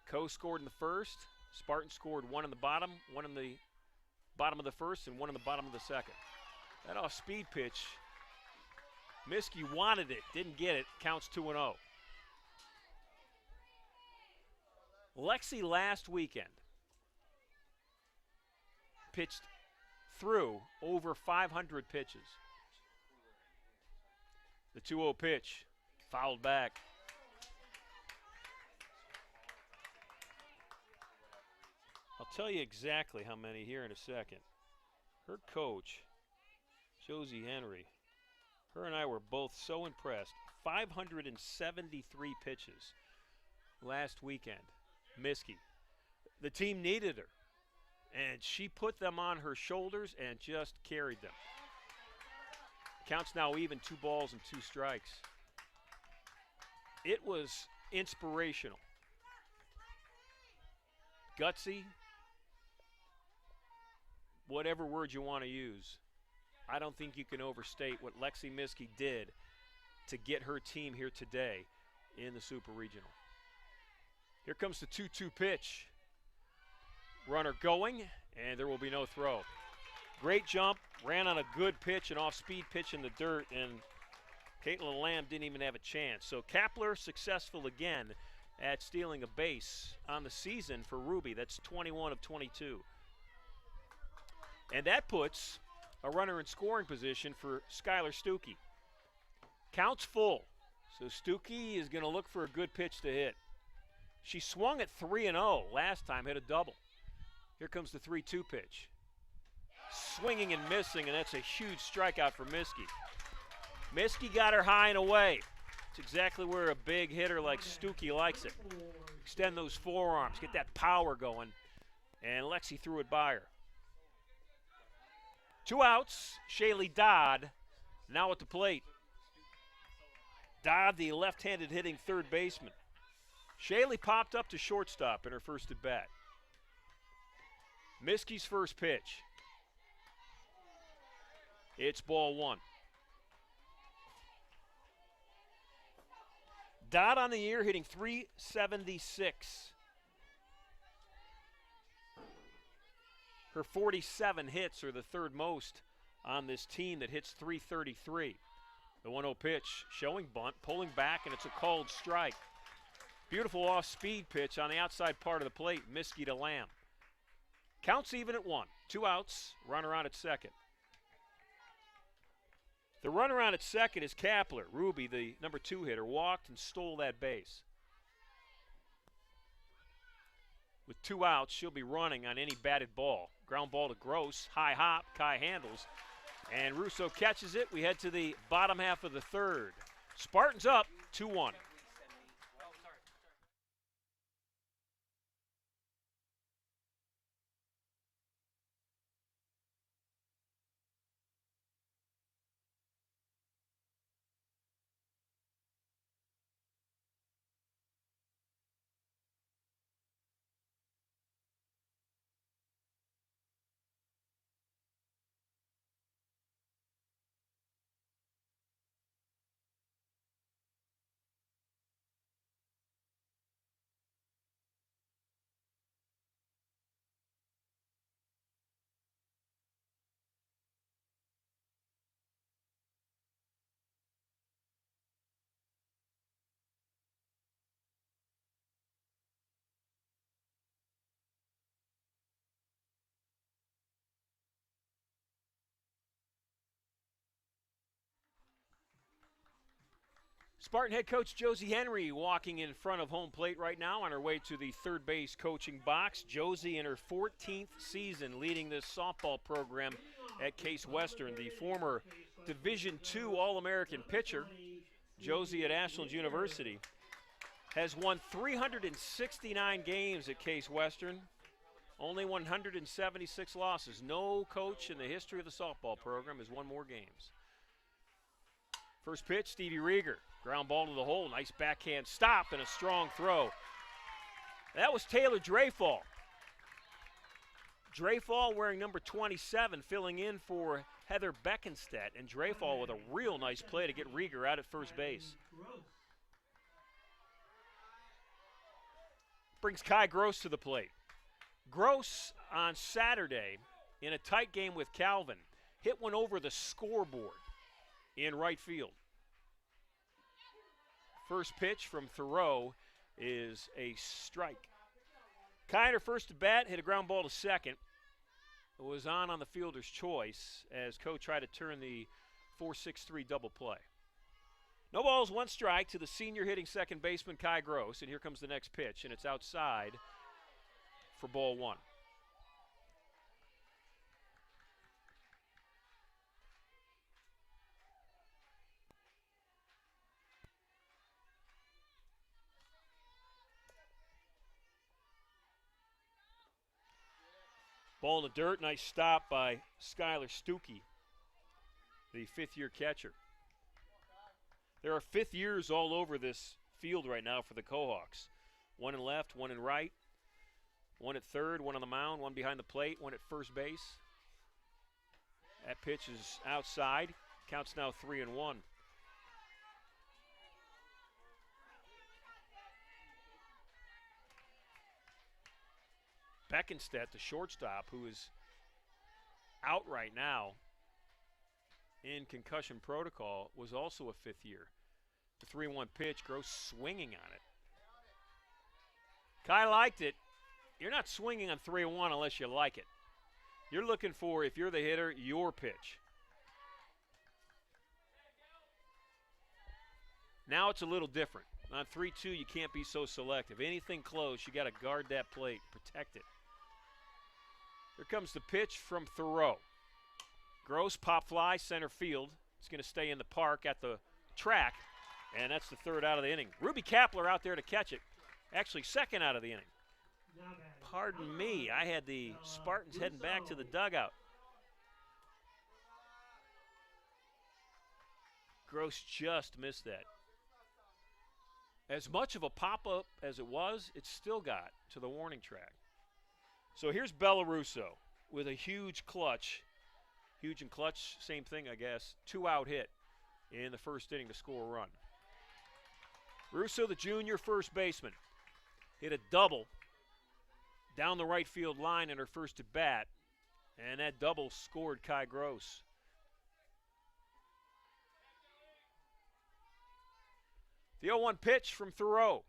Coe scored in the first. Spartans scored 1 in the bottom, 1 in the bottom of the first, and 1 in the bottom of the second. That off-speed pitch, Miskey wanted it, didn't get it. Counts 2-0. Lexi last weekend pitched through over 500 pitches. The 2-0 pitch, fouled back. I'll tell you exactly how many here in a second. Her coach, Josie Henry, her and I were both so impressed. 573 pitches last weekend. Miskey. The team needed her, and she put them on her shoulders and just carried them. Counts now even, 2 balls and 2 strikes. It was inspirational. Gutsy, whatever word you want to use. I don't think you can overstate what Lexi Miskey did to get her team here today in the Super Regional. Here comes the 2-2 pitch. Runner going, and there will be no throw. Great jump, ran on a good pitch, an off-speed pitch in the dirt, and Caitlin Lamb didn't even have a chance. So Kapler successful again at stealing a base on the season for Ruby. That's 21 of 22. And that puts a runner in scoring position for Skylar Stuckey. Counts full, so Stuckey is going to look for a good pitch to hit. She swung at 3-0 last time, hit a double. Here comes the 3-2 pitch. Swinging and missing, and that's a huge strikeout for Miskey. Miskey got her high and away. It's exactly where a big hitter like Stuckey likes it. Extend those forearms, get that power going, and Lexi threw it by her. 2 outs, Shaylee Dodd now at the plate. Dodd, the left-handed hitting third baseman. Shaylee popped up to shortstop in her first at bat. Miskey's first pitch. It's ball one. Dodd on the year hitting .376. Her 47 hits are the third most on this team that hits .333. The 1-0 pitch, showing bunt, pulling back, and it's a called strike. Beautiful off-speed pitch on the outside part of the plate, Miskey to Lamb. Counts even at 1. 2 outs, runner on at second. The runner on at second is Kapler. Ruby, the number 2 hitter, walked and stole that base. With 2 outs, she'll be running on any batted ball. Ground ball to Gross, high hop, Kai handles, and Russo catches it. We head to the bottom half of the third. Spartans up 2-1. Spartan head coach Josie Henry walking in front of home plate right now on her way to the third base coaching box. Josie in her 14th season leading this softball program at Case Western. The former Division II All-American pitcher, Josie at Ashland University, has won 369 games at Case Western, only 176 losses. No coach in the history of the softball program has won more games. First pitch, Stevie Rieger. Ground ball to the hole. Nice backhand stop and a strong throw. That was Taylor Dreyfall. Dreyfall wearing number 27, filling in for Heather Beckenstedt. And Dreyfall with a real nice play to get Rieger out at first base. Brings Kai Gross to the plate. Gross on Saturday in a tight game with Calvin hit one over the scoreboard in right field. First pitch from Thoreau is a strike. Kiner first to bat, hit a ground ball to second. It was on the fielder's choice as Coe tried to turn the 4-6-3 double play. No balls, one strike to the senior hitting second baseman Kai Gross, and here comes the next pitch, and it's outside for ball one. Ball in the dirt, nice stop by Skylar Stuckey, the fifth-year catcher. There are fifth years all over this field right now for the Cohawks. One in left, one in right, one at third, one on the mound, one behind the plate, one at first base. That pitch is outside. Counts now 3-1. Beckenstedt, the shortstop, who is out right now in concussion protocol, was also a fifth year. The 3-1 pitch, Gross swinging on it. Kai liked it. You're not swinging on 3-1 unless you like it. You're looking for, if you're the hitter, your pitch. Now it's a little different. On 3-2, you can't be so selective. Anything close, you got to guard that plate, protect it. Here comes the pitch from Thoreau. Gross pop fly, center field. It's going to stay in the park at the track, and that's the third out of the inning. Ruby Kapler out there to catch it. Actually, second out of the inning. Pardon me, I had the Spartans heading back to the dugout. Gross just missed that. As much of a pop-up as it was, it still got to the warning track. So here's Bella Russo with a huge clutch. Huge and clutch, same thing, I guess. 2-out hit in the first inning to score a run. Russo, the junior first baseman, hit a double down the right field line in her first at bat, and that double scored Kai Gross. The 0-1 pitch from Thoreau.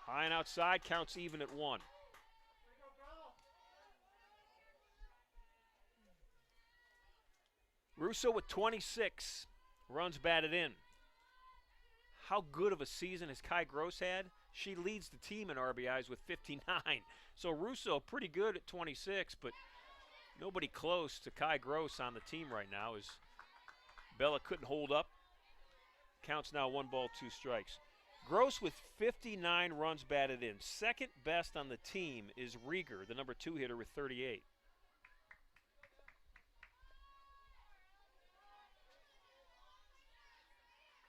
High and outside, counts even at 1. Russo with 26 runs batted in. How good of a season has Kai Gross had? She leads the team in RBIs with 59. So Russo pretty good at 26, but nobody close to Kai Gross on the team right now as Bella couldn't hold up. Counts now 1 ball, 2 strikes. Gross with 59 runs batted in. Second best on the team is Rieger, the number 2 hitter with 38.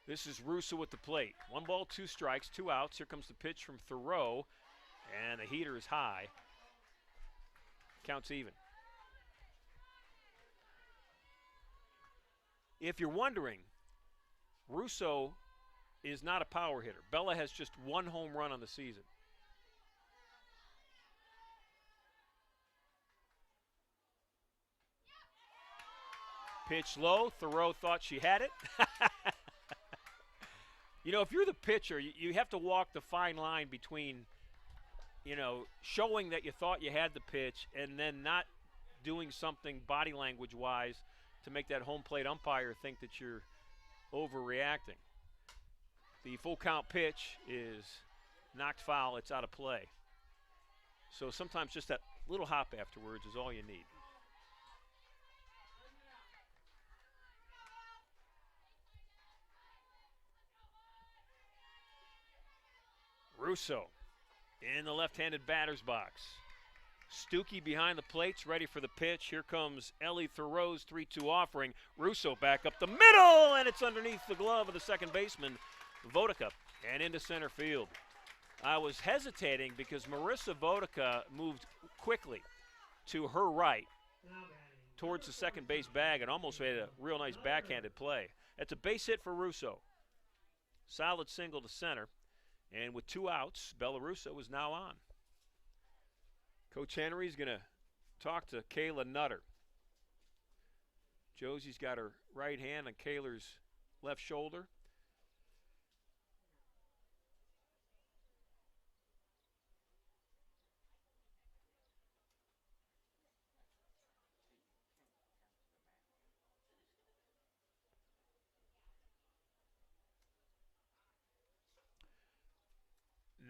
This is Russo at the plate. 1 ball, 2 strikes, 2 outs. Here comes the pitch from Thoreau, and the heater is high. Counts even. If you're wondering, Russo is not a power hitter. Bella has just 1 home run on the season. Pitch low. Thoreau thought she had it. You know, if you're the pitcher, you have to walk the fine line between, showing that you thought you had the pitch and then not doing something body language-wise to make that home plate umpire think that you're overreacting. The full count pitch is knocked foul. It's out of play. So sometimes just that little hop afterwards is all you need. Russo in the left-handed batter's box. Stuckey behind the plates, ready for the pitch. Here comes Ellie Thoreau's 3-2 offering. Russo back up the middle, and it's underneath the glove of the second baseman, Vodika, and into center field. I was hesitating because Marissa Vodika moved quickly to her right towards the second base bag and almost made a real nice backhanded play. That's a base hit for Russo. Solid single to center. And with 2 outs, Bellarusso is now on. Coach Henry's going to talk to Kayla Nutter. Josie's got her right hand on Kayla's left shoulder.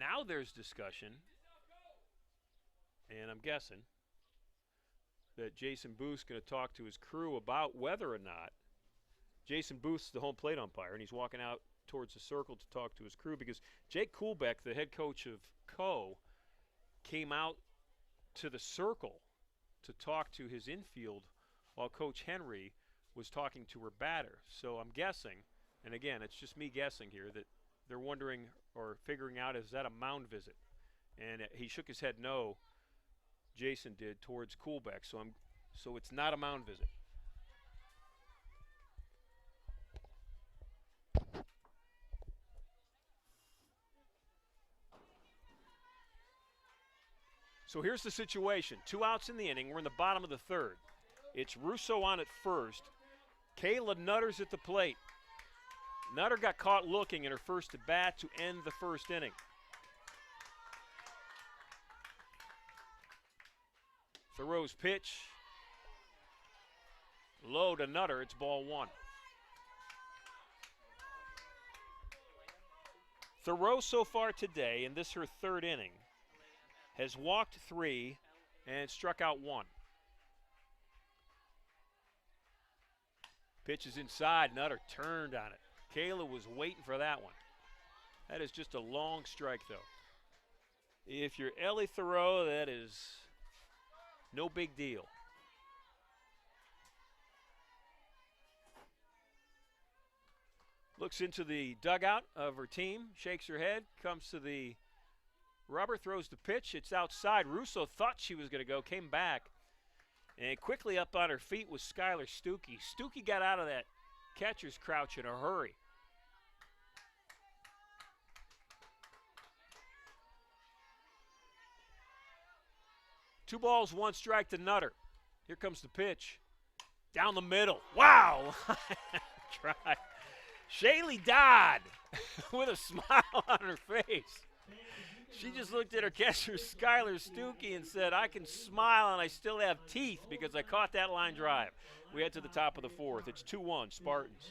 Now there's discussion, and I'm guessing that Jason Booth's going to talk to his crew about whether or not Jason Booth's the home plate umpire, and he's walking out towards the circle to talk to his crew because Jake Kuhlbeck, the head coach of Co., came out to the circle to talk to his infield while Coach Henry was talking to her batter. So I'm guessing, and again, it's just me guessing here, that they're wondering or figuring out, is that a mound visit? And he shook his head no, Jason did, towards Kuhlbeck. So it's not a mound visit. So here's the situation. 2 outs in the inning. We're in the bottom of the third. It's Russo on at first. Kayla Nutter's at the plate. Nutter got caught looking in her first at bat to end the first inning. Thoreau's pitch. Low to Nutter. It's ball 1. Thoreau so far today, in this her third inning, has walked 3 and struck out 1. Pitch is inside. Nutter turned on it. Kayla was waiting for that one. That is just a long strike, though. If you're Ellie Thoreau, that is no big deal. Looks into the dugout of her team, shakes her head, comes to the rubber, throws the pitch. It's outside. Russo thought she was going to go, came back, and quickly up on her feet was Skylar Stuckey. Stuckey got out of that catcher's crouch in a hurry. Two balls, 1 strike to Nutter. Here comes the pitch. Down the middle. Wow! Try. Shaylee Dodd with a smile on her face. She just looked at her catcher, Skylar Stuckey, and said, I can smile and I still have teeth because I caught that line drive. We head to the top of the 4th. It's 2-1 Spartans.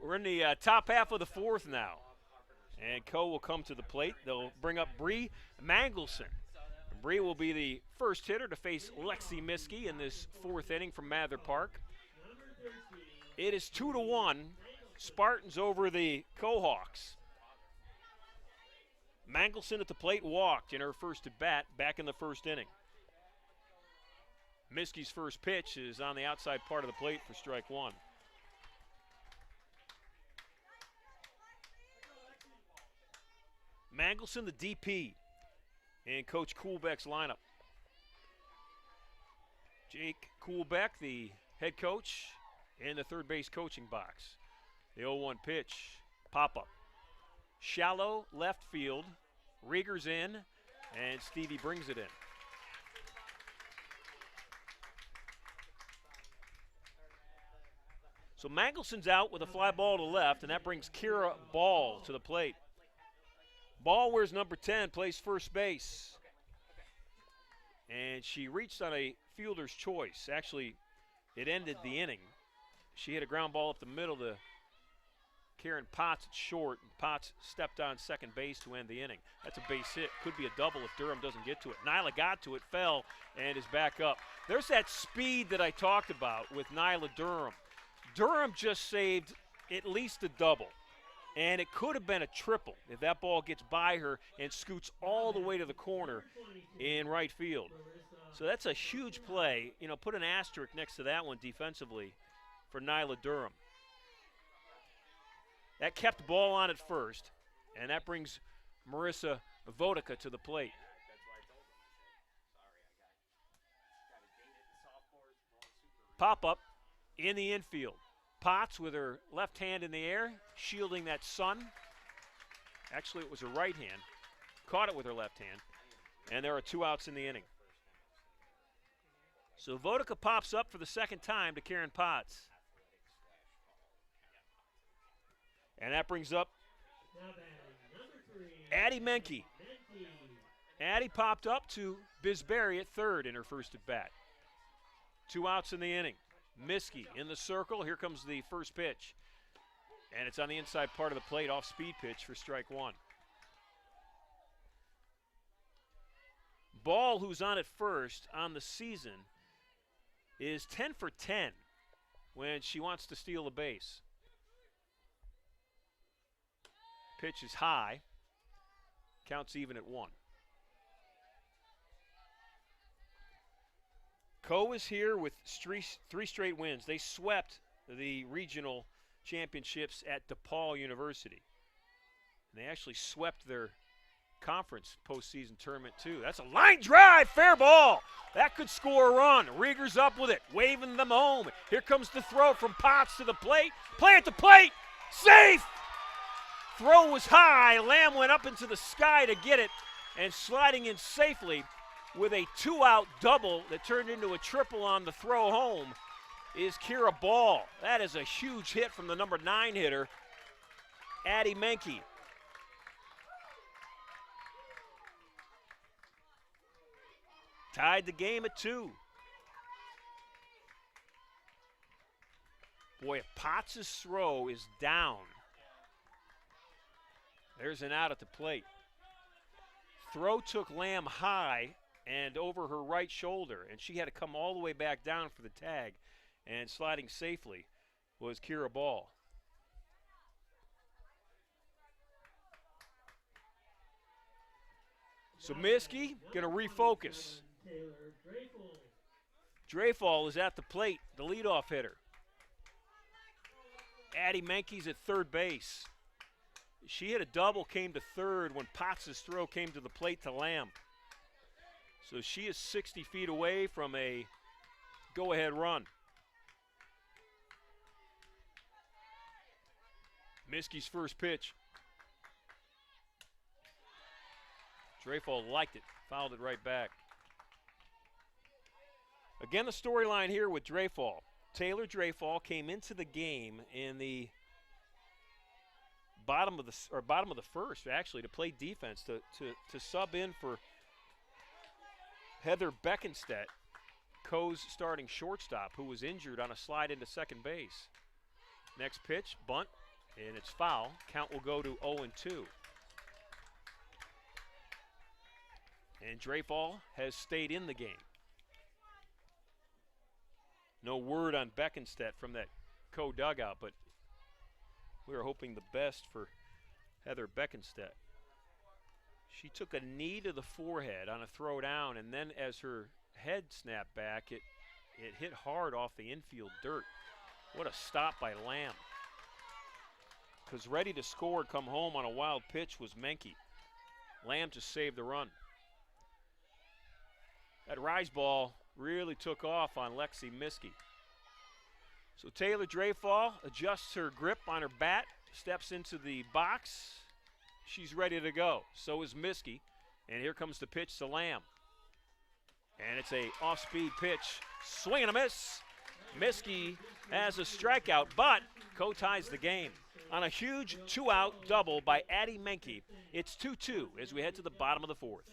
We're in the top half of the 4th now. And Co will come to the plate. They'll bring up Bree Mangelson. Bree will be the first hitter to face Lexi Miskey in this 4th inning from Mather Park. It is 2-1. Spartans over the Co-Hawks. Mangelson at the plate walked in her first at bat back in the 1st inning. Miskey's first pitch is on the outside part of the plate for strike 1. Mangelson, the DP, in Coach Kuhlbeck's lineup. Jake Kuhlbeck, the head coach, in the third base coaching box. The 0-1 pitch, pop-up. Shallow left field. Rieger's in, and Stevie brings it in. So Mangelson's out with a fly ball to left, and that brings Kira Ball to the plate. Ball wears number 10, plays first base. And she reached on a fielder's choice. Actually, it ended the inning. She hit a ground ball up the middle to Karen Potts at short, and Potts stepped on second base to end the inning. That's a base hit. Could be a double if Durham doesn't get to it. Nyla got to it, fell, and is back up. There's that speed that I talked about with Nyla Durham. Durham just saved at least a double, and it could have been a triple if that ball gets by her and scoots all the way to the corner in right field. So that's a huge play. You know, put an asterisk next to that one defensively for Nyla Durham. That kept the ball on at first, and that brings Marissa Vodica to the plate. Pop-up in the infield. Potts with her left hand in the air, shielding that sun. Actually, it was her right hand. Caught it with her left hand, and there are 2 outs in the inning. So Vodica pops up for the second time to Karen Potts. And that brings up Addie Menke. Addie popped up to Bisberry at third in her first at bat. 2 outs in the inning. Miskey in the circle. Here comes the first pitch. And it's on the inside part of the plate, off speed pitch for strike one. Ball, who's on at first on the season, is 10 for 10 when she wants to steal a base. Pitch is high. Counts even at 1. Co is here with 3 straight wins. They swept the regional championships at DePaul University. And they actually swept their conference postseason tournament too. That's a line drive, fair ball. That could score a run. Rieger's up with it, waving them home. Here comes the throw from Potts to the plate. Play at the plate, safe! Throw was high. Lamb went up into the sky to get it, and sliding in safely with a 2-out double that turned into a triple on the throw home is Kira Ball. That is a huge hit from the number 9 hitter, Addie Menke. Tied the game at 2. Boy, if Potts' throw is down, there's an out at the plate. Throw took Lamb high and over her right shoulder, and she had to come all the way back down for the tag, and sliding safely was Kira Ball. So Miskey going to refocus. Dreyfall is at the plate, the leadoff hitter. Addie Menke's at third base. She hit a double, came to third when Potts' throw came to the plate to Lamb. So she is 60 feet away from a go-ahead run. Miskey's first pitch. Dreyfall liked it, fouled it right back. Again, the storyline here with Dreyfall. Taylor Dreyfall came into the game in the bottom of the first, actually, to play defense, to sub in for Heather Beckenstedt, Coe's starting shortstop, who was injured on a slide into second base. Next pitch, bunt, and it's foul. Count will go to 0-2. And Dreyfall has stayed in the game. No word on Beckenstedt from that Coe dugout, but we were hoping the best for Heather Beckenstedt. She took a knee to the forehead on a throw down, and then as her head snapped back, it hit hard off the infield dirt. What a stop by Lamb. Because ready to score, come home on a wild pitch was Menke. Lamb just saved the run. That rise ball really took off on Lexi Miskey. So Taylor Dreyfall adjusts her grip on her bat, steps into the box. She's ready to go. So is Miskey. And here comes the pitch to Lamb. And it's a off-speed pitch. Swing and a miss. Miskey has a strikeout, but Co ties the game. On a huge two-out double by Addie Menke, it's 2-2 as we head to the bottom of the fourth.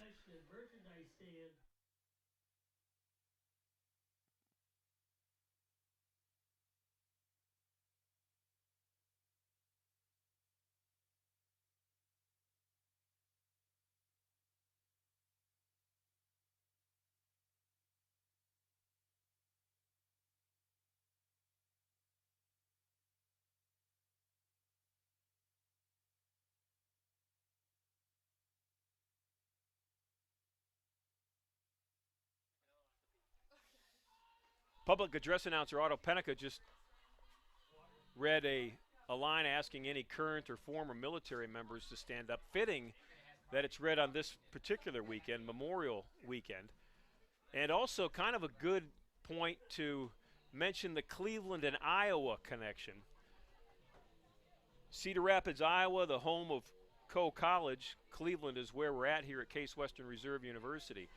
Public address announcer Otto Pennica just read a line asking any current or former military members to stand up, fitting that it's read on this particular weekend, Memorial Weekend. And also kind of a good point to mention the Cleveland and Iowa connection. Cedar Rapids, Iowa, the home of Coe College. Cleveland is where we're at here at Case Western Reserve University.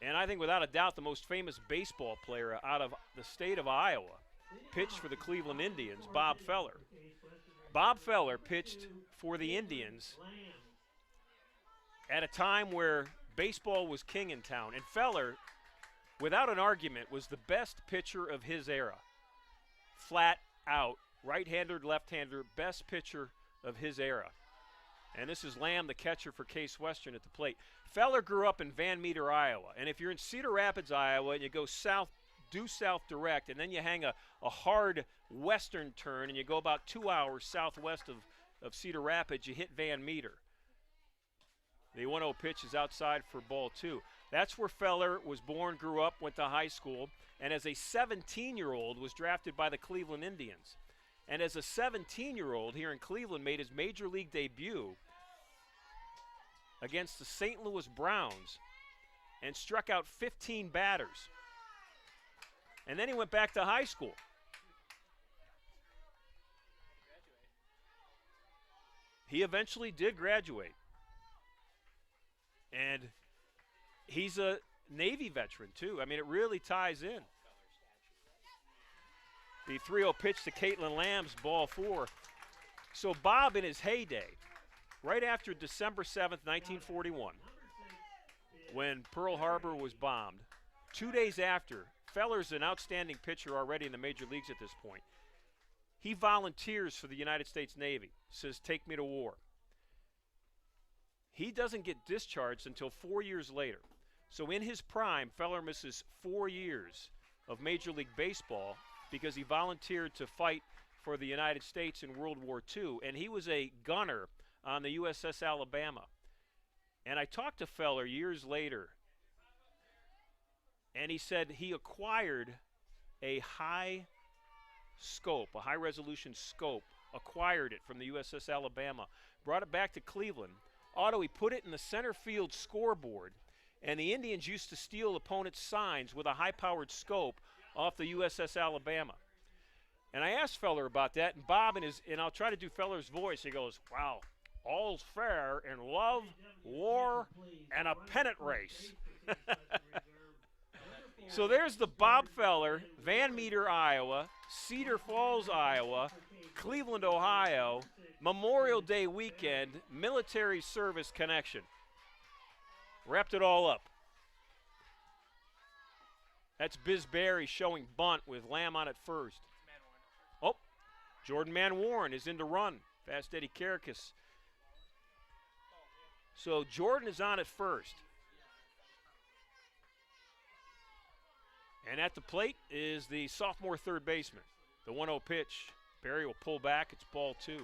And I think without a doubt the most famous baseball player out of the state of Iowa pitched for the Cleveland Indians, Bob Feller. Bob Feller pitched for the Indians at a time where baseball was king in town. And Feller, without an argument, was the best pitcher of his era. Flat out, right-hander, left-hander, best pitcher of his era. And this is Lamb, the catcher for Case Western at the plate. Feller grew up in Van Meter, Iowa. And if you're in Cedar Rapids, Iowa, and you go south, due south direct, and then you hang a hard western turn and you go about 2 hours southwest of Cedar Rapids, you hit Van Meter. The 1-0 pitch is outside for ball 2. That's where Feller was born, grew up, went to high school, and as a 17-year-old was drafted by the Cleveland Indians. And as a 17-year-old here in Cleveland made his major league debut against the St. Louis Browns and struck out 15 batters. And then he went back to high school. He eventually did graduate. And he's a Navy veteran, too. I mean, it really ties in. The 3-0 pitch to Caitlin Lamb's ball 4. So Bob, in his heyday, right after December 7th, 1941, when Pearl Harbor was bombed, 2 days after, Feller's an outstanding pitcher already in the major leagues at this point. He volunteers for the United States Navy, says, take me to war. He doesn't get discharged until 4 years later. So in his prime, Feller misses 4 years of Major League Baseball because he volunteered to fight for the United States in World War II, and he was a gunner on the USS Alabama. And I talked to Feller years later, and he said he acquired a high scope, a high-resolution scope, acquired it from the USS Alabama, brought it back to Cleveland. Otto, he put it in the center field scoreboard, and the Indians used to steal opponents' signs with a high-powered scope off the USS Alabama. And I asked Feller about that, and Bob, and I'll try to do Feller's voice, he goes, wow, all's fair in love, war, and a pennant race. So there's the Bob Feller, Van Meter, Iowa, Cedar Falls, Iowa, Cleveland, Ohio, Memorial Day weekend, military service connection. Wrapped it all up. That's Biz Berry showing bunt with Lamb on at first. Oh, Jordan Manwarren is in to run. Fast Eddie Caracas. So Jordan is on at first. And at the plate is the sophomore third baseman. The 1-0 pitch. Berry will pull back. It's ball 2.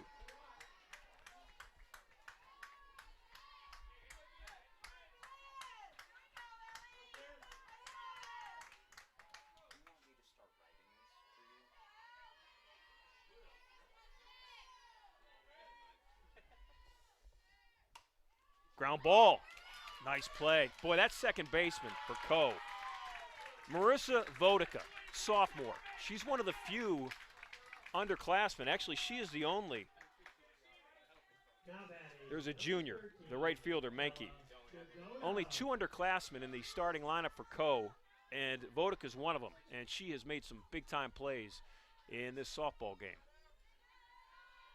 Ground ball. Nice play. Boy, that's second baseman for Co. Marissa Vodica, sophomore. She's one of the few underclassmen. Actually, she is the only. There's a junior, the right fielder, Menke. Only 2 underclassmen in the starting lineup for Co. And Vodica's one of them. And she has made some big-time plays in this softball game.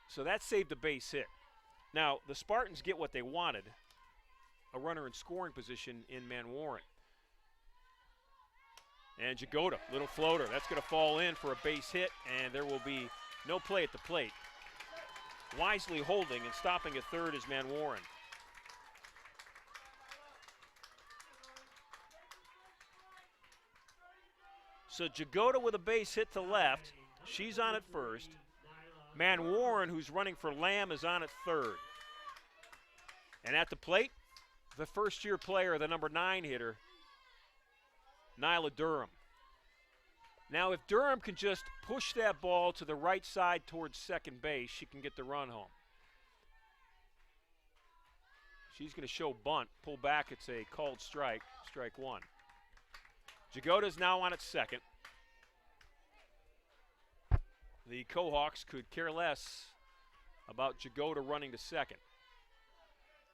So that saved a base hit. Now, the Spartans get what they wanted, a runner in scoring position in Manwarren. And Jagoda, little floater. That's going to fall in for a base hit, and there will be no play at the plate. Wisely holding and stopping at third is Manwarren. So Jagoda with a base hit to left. She's on at first. Manwarren, who's running for Lamb, is on at third. And at the plate, the first-year player, the number 9 hitter, Nyla Durham. Now, if Durham can just push that ball to the right side towards second base, she can get the run home. She's going to show bunt. Pull back, it's a called strike, strike 1. Jagoda's now on at second. The Cohawks could care less about Jagoda running to second.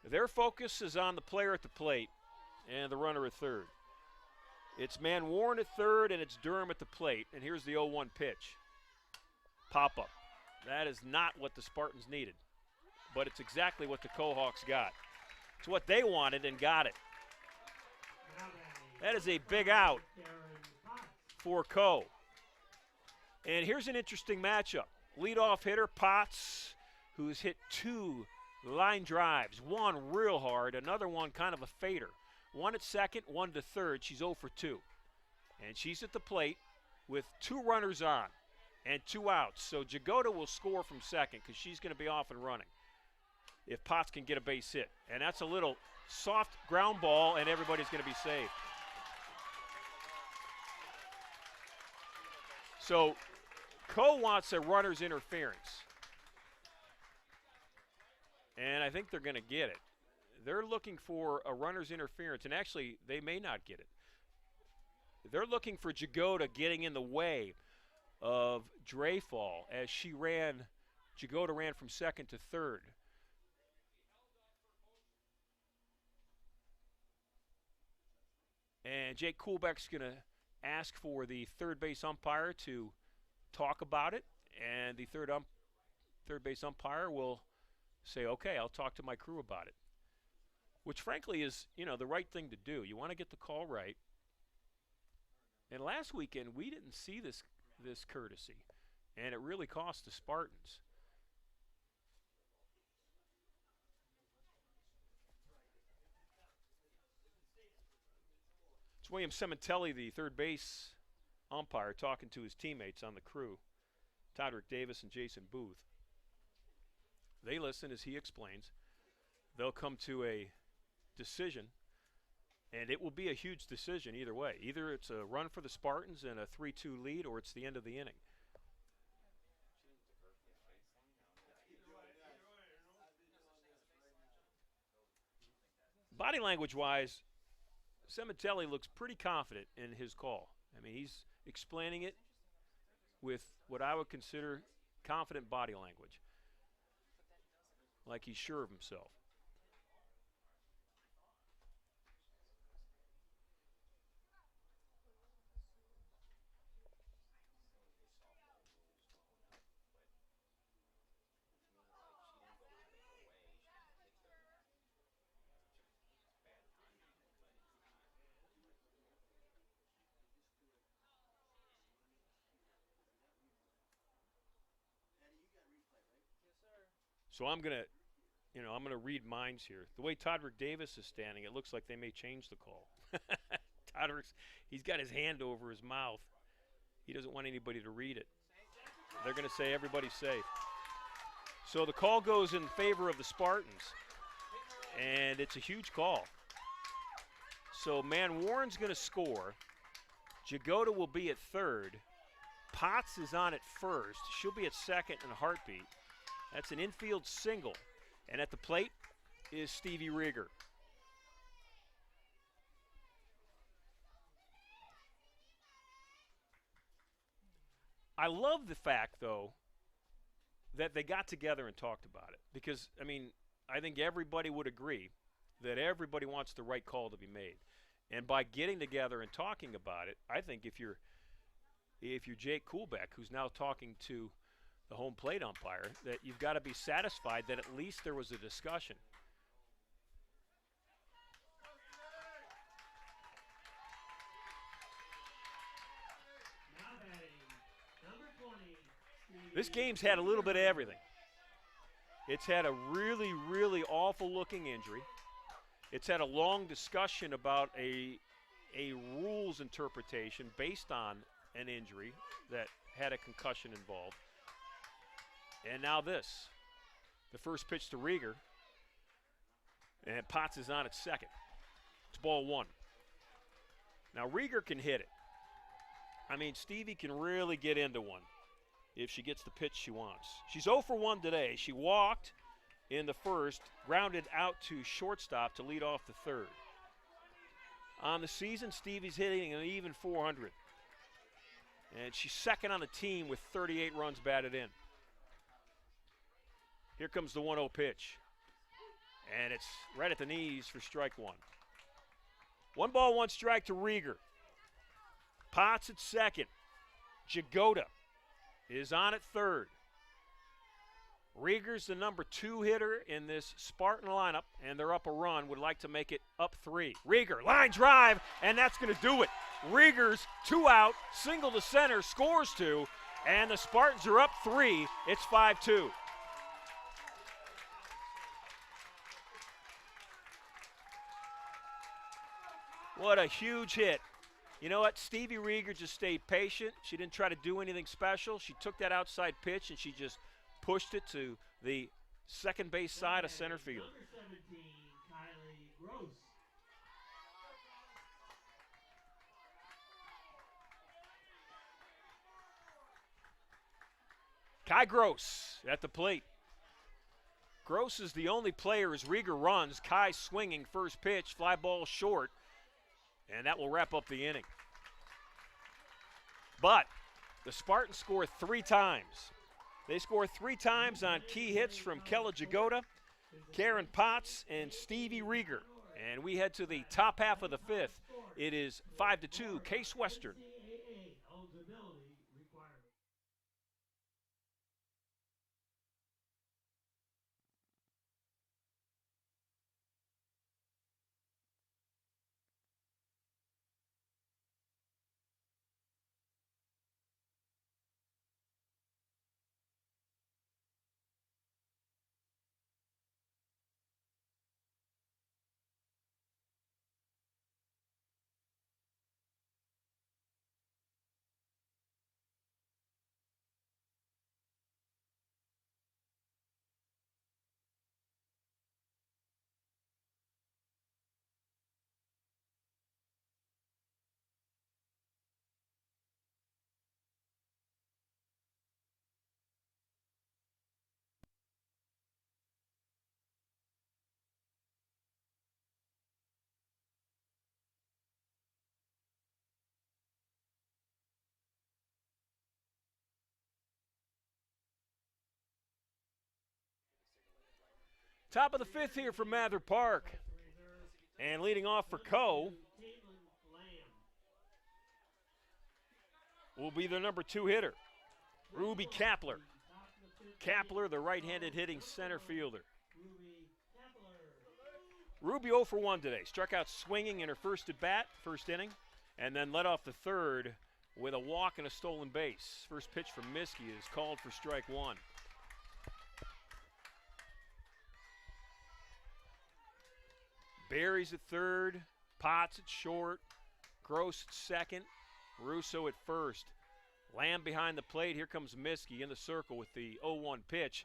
Their focus is on the player at the plate and the runner at third. It's Manwarren at third, and it's Durham at the plate. And here's the 0-1 pitch. Pop-up. That is not what the Spartans needed, but it's exactly what the Cohawks got. It's what they wanted and got it. That is a big out for Co. And here's an interesting matchup. Leadoff hitter Potts, who's hit 2 line drives. One real hard, another one kind of a fader. One at second, one to third. She's 0 for 2. And she's at the plate with 2 runners on and 2 outs. So Jagoda will score from second because she's going to be off and running if Potts can get a base hit. And that's a little soft ground ball, and everybody's going to be saved. So Co wants a runner's interference. And I think they're going to get it. They're looking for a runner's interference, and actually, they may not get it. They're looking for Jagoda getting in the way of Dreyfall as Jagoda ran from second to third. And Jake Kuhlbeck's going to ask for the third base umpire to talk about it, and the third base umpire will say, okay, I'll talk to my crew about it. Which, frankly, is, the right thing to do. You want to get the call right. And last weekend, we didn't see this courtesy, and it really cost the Spartans. It's William Cementelli, the third base umpire, talking to his teammates on the crew, Todrick Davis and Jason Booth. They listen as he explains. They'll come to a decision, and it will be a huge decision either way. Either it's a run for the Spartans and a 3-2 lead, or it's the end of the inning. Body language-wise, Cementelli looks pretty confident in his call. I mean, he's explaining it with what I would consider confident body language, like he's sure of himself. So I'm gonna read minds here. The way Todrick Davis is standing, it looks like they may change the call. He's got his hand over his mouth. He doesn't want anybody to read it. They're gonna say everybody's safe. So the call goes in favor of the Spartans, and it's a huge call. So Manwarren's gonna score. Jagoda will be at third. Potts is on at first. She'll be at second in a heartbeat. That's an infield single. And at the plate is Stevie Rieger. I love the fact, though, that they got together and talked about it. Because, I mean, I think everybody would agree that everybody wants the right call to be made. And by getting together and talking about it, I think if you're Jake Kuhlbeck, who's now talking to the home plate umpire, that you've got to be satisfied that at least there was a discussion. This game's had a little bit of everything. It's had a really, really awful-looking injury. It's had a long discussion about a rules interpretation based on an injury that had a concussion involved. And now this. The first pitch to Rieger. And Potts is on at second. It's ball one. Now Rieger can hit it. I mean, Stevie can really get into one if she gets the pitch she wants. She's 0 for 1 today. She walked in the first, grounded out to shortstop to lead off the third. On the season, Stevie's hitting an even 400. And she's second on the team with 38 runs batted in. Here comes the 1-0 pitch. And it's right at the knees for strike one. 1 ball, 1 strike to Rieger. Potts at second. Jagoda is on at third. Rieger's the number 2 hitter in this Spartan lineup, and they're up a run, would like to make it up 3. Rieger, line drive, and that's going to do it. Rieger's 2 out, single to center, scores 2, and the Spartans are up 3. It's 5-2. What a huge hit. You know what? Stevie Rieger just stayed patient. She didn't try to do anything special. She took that outside pitch and she just pushed it to the second base side of center field. Number 17, Kylie Gross. Kai Gross at the plate. Gross is the only player as Rieger runs. Kai swinging first pitch, fly ball short. And that will wrap up the inning. But the Spartans score 3 times. They score 3 times on key hits from Kella Jagoda, Karen Potts, and Stevie Rieger. And we head to the top half of the 5th. It is 5-2, Case Western. NCAA eligibility requirement. Top of the 5th here from Mather Park. And leading off for Co. will be their number 2 hitter, Ruby Kapler. Kapler, the right-handed hitting center fielder. Ruby 0 for 1 today. Struck out swinging in her first at-bat, first inning, and then led off the third with a walk and a stolen base. First pitch from Miskey is called for strike 1. Berry's at third, Potts at short, Gross at second, Russo at first. Lamb behind the plate. Here comes Miskey in the circle with the 0-1 pitch,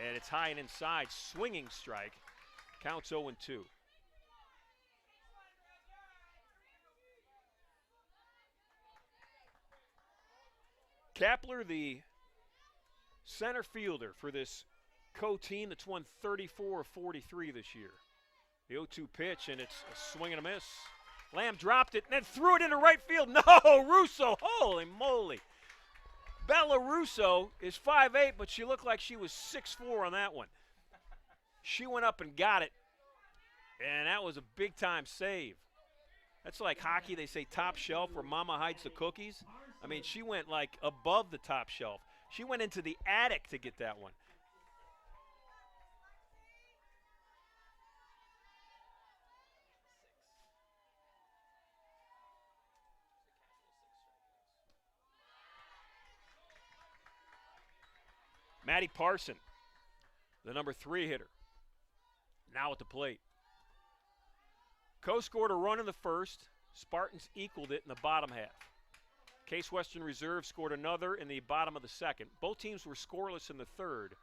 and it's high and inside. Swinging strike. Counts 0-2. Kapler, the center fielder for this Co-team that's won 34 of 43 this year. The 0-2 pitch, and it's a swing and a miss. Lamb dropped it and then threw it into right field. No, Russo, holy moly. Bella Russo is 5'8", but she looked like she was 6'4" on that one. She went up and got it, and that was a big-time save. That's like hockey. They say top shelf where mama hides the cookies. I mean, she went like above the top shelf. She went into the attic to get that one. Maddie Parson, the number 3 hitter, now at the plate. Co scored a run in the first. Spartans equaled it in the bottom half. Case Western Reserve scored another in the bottom of the second. Both teams were scoreless in the third.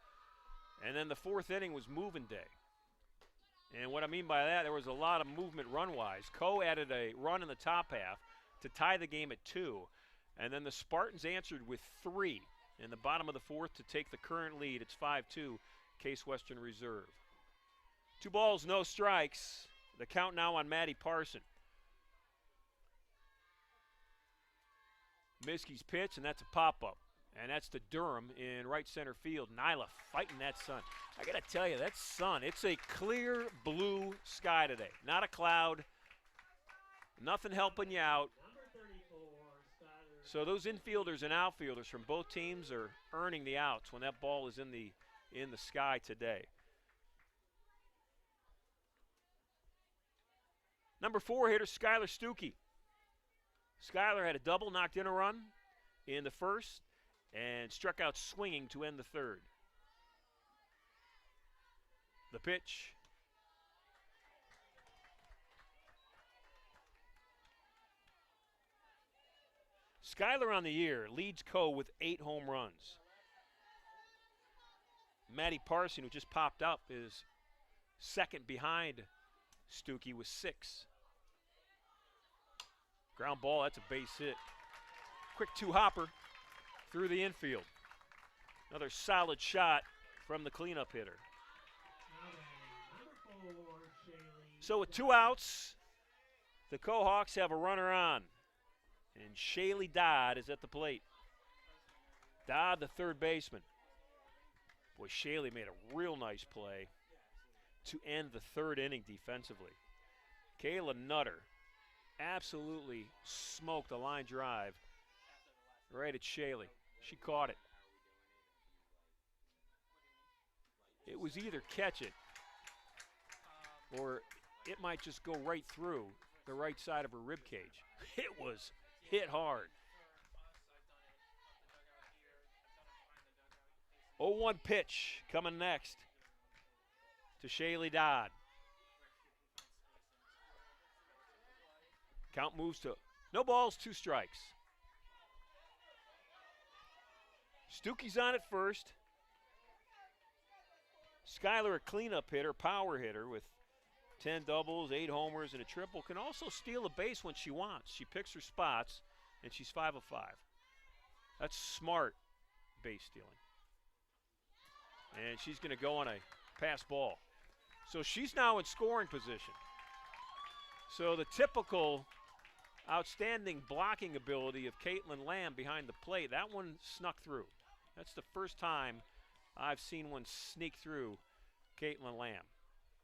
And then the fourth inning was moving day. And what I mean by that, there was a lot of movement run-wise. Co added a run in the top half to tie the game at 2. And then the Spartans answered with 3 in the bottom of the fourth to take the current lead. It's 5-2, Case Western Reserve. 2 balls, no strikes. The count now on Maddie Parson. Miskie's pitch, and that's a pop-up. And that's to Durham in right center field. Nyla fighting that sun. I got to tell you, that sun, it's a clear blue sky today. Not a cloud. Nothing helping you out. So those infielders and outfielders from both teams are earning the outs when that ball is in the sky today. Number 4 hitter, Skylar Stuckey. Skylar had a double, knocked in a run in the first, and struck out swinging to end the third. The pitch. Skylar on the year leads Co with 8 home runs. Maddie Parson, who just popped up, is second behind Stuckey with 6. Ground ball, that's a base hit. Quick 2-hopper through the infield. Another solid shot from the cleanup hitter. So with 2 outs, the Co-Hawks have a runner on. And Shaylee Dodd is at the plate. Dodd, the third baseman. Boy, Shaylee made a real nice play to end the third inning defensively. Kayla Nutter absolutely smoked a line drive right at Shaylee. She caught it. It was either catch it or it might just go right through the right side of her rib cage. It was hit hard. 0-1 pitch coming next to Shaylee Dodd. Count moves to no balls, 2 strikes. Stuckey's on at first. Skylar, a cleanup hitter, power hitter with 10 doubles, 8 homers, and a triple. Can also steal a base when she wants. She picks her spots, and she's 5 of 5. That's smart base stealing. And she's going to go on a pass ball. So she's now in scoring position. So the typical outstanding blocking ability of Caitlin Lamb behind the plate, that one snuck through. That's the first time I've seen one sneak through Caitlin Lamb.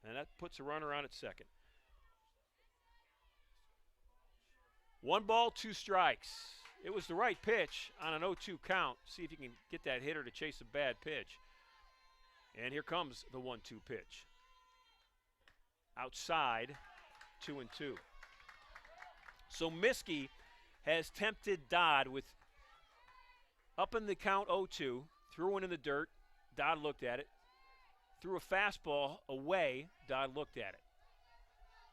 And that puts a runner on at second. 1 ball, 2 strikes. It was the right pitch on an 0-2 count. See if you can get that hitter to chase a bad pitch. And here comes the 1-2 pitch. Outside, 2-2. So Miskey has tempted Dodd with up in the count 0-2, threw one in the dirt. Dodd looked at it. Threw a fastball away. Dodd looked at it.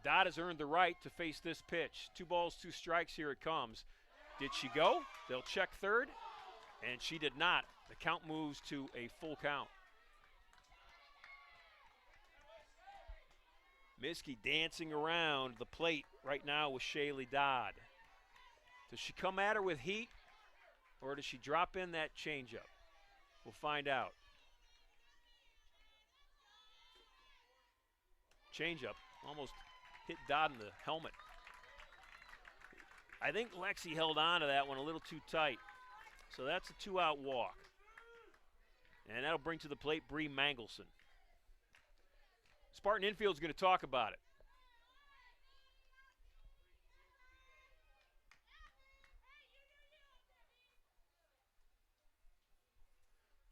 Dodd has earned the right to face this pitch. 2 balls, 2 strikes, here it comes. Did she go? They'll check third. And she did not. The count moves to a full count. Miskey dancing around the plate right now with Shaylee Dodd. Does she come at her with heat, or does she drop in that changeup? We'll find out. Changeup almost hit Dodd in the helmet. I think Lexi held on to that one a little too tight. So that's a 2-out walk. And that'll bring to the plate Bree Mangelson. Spartan infield's going to talk about it.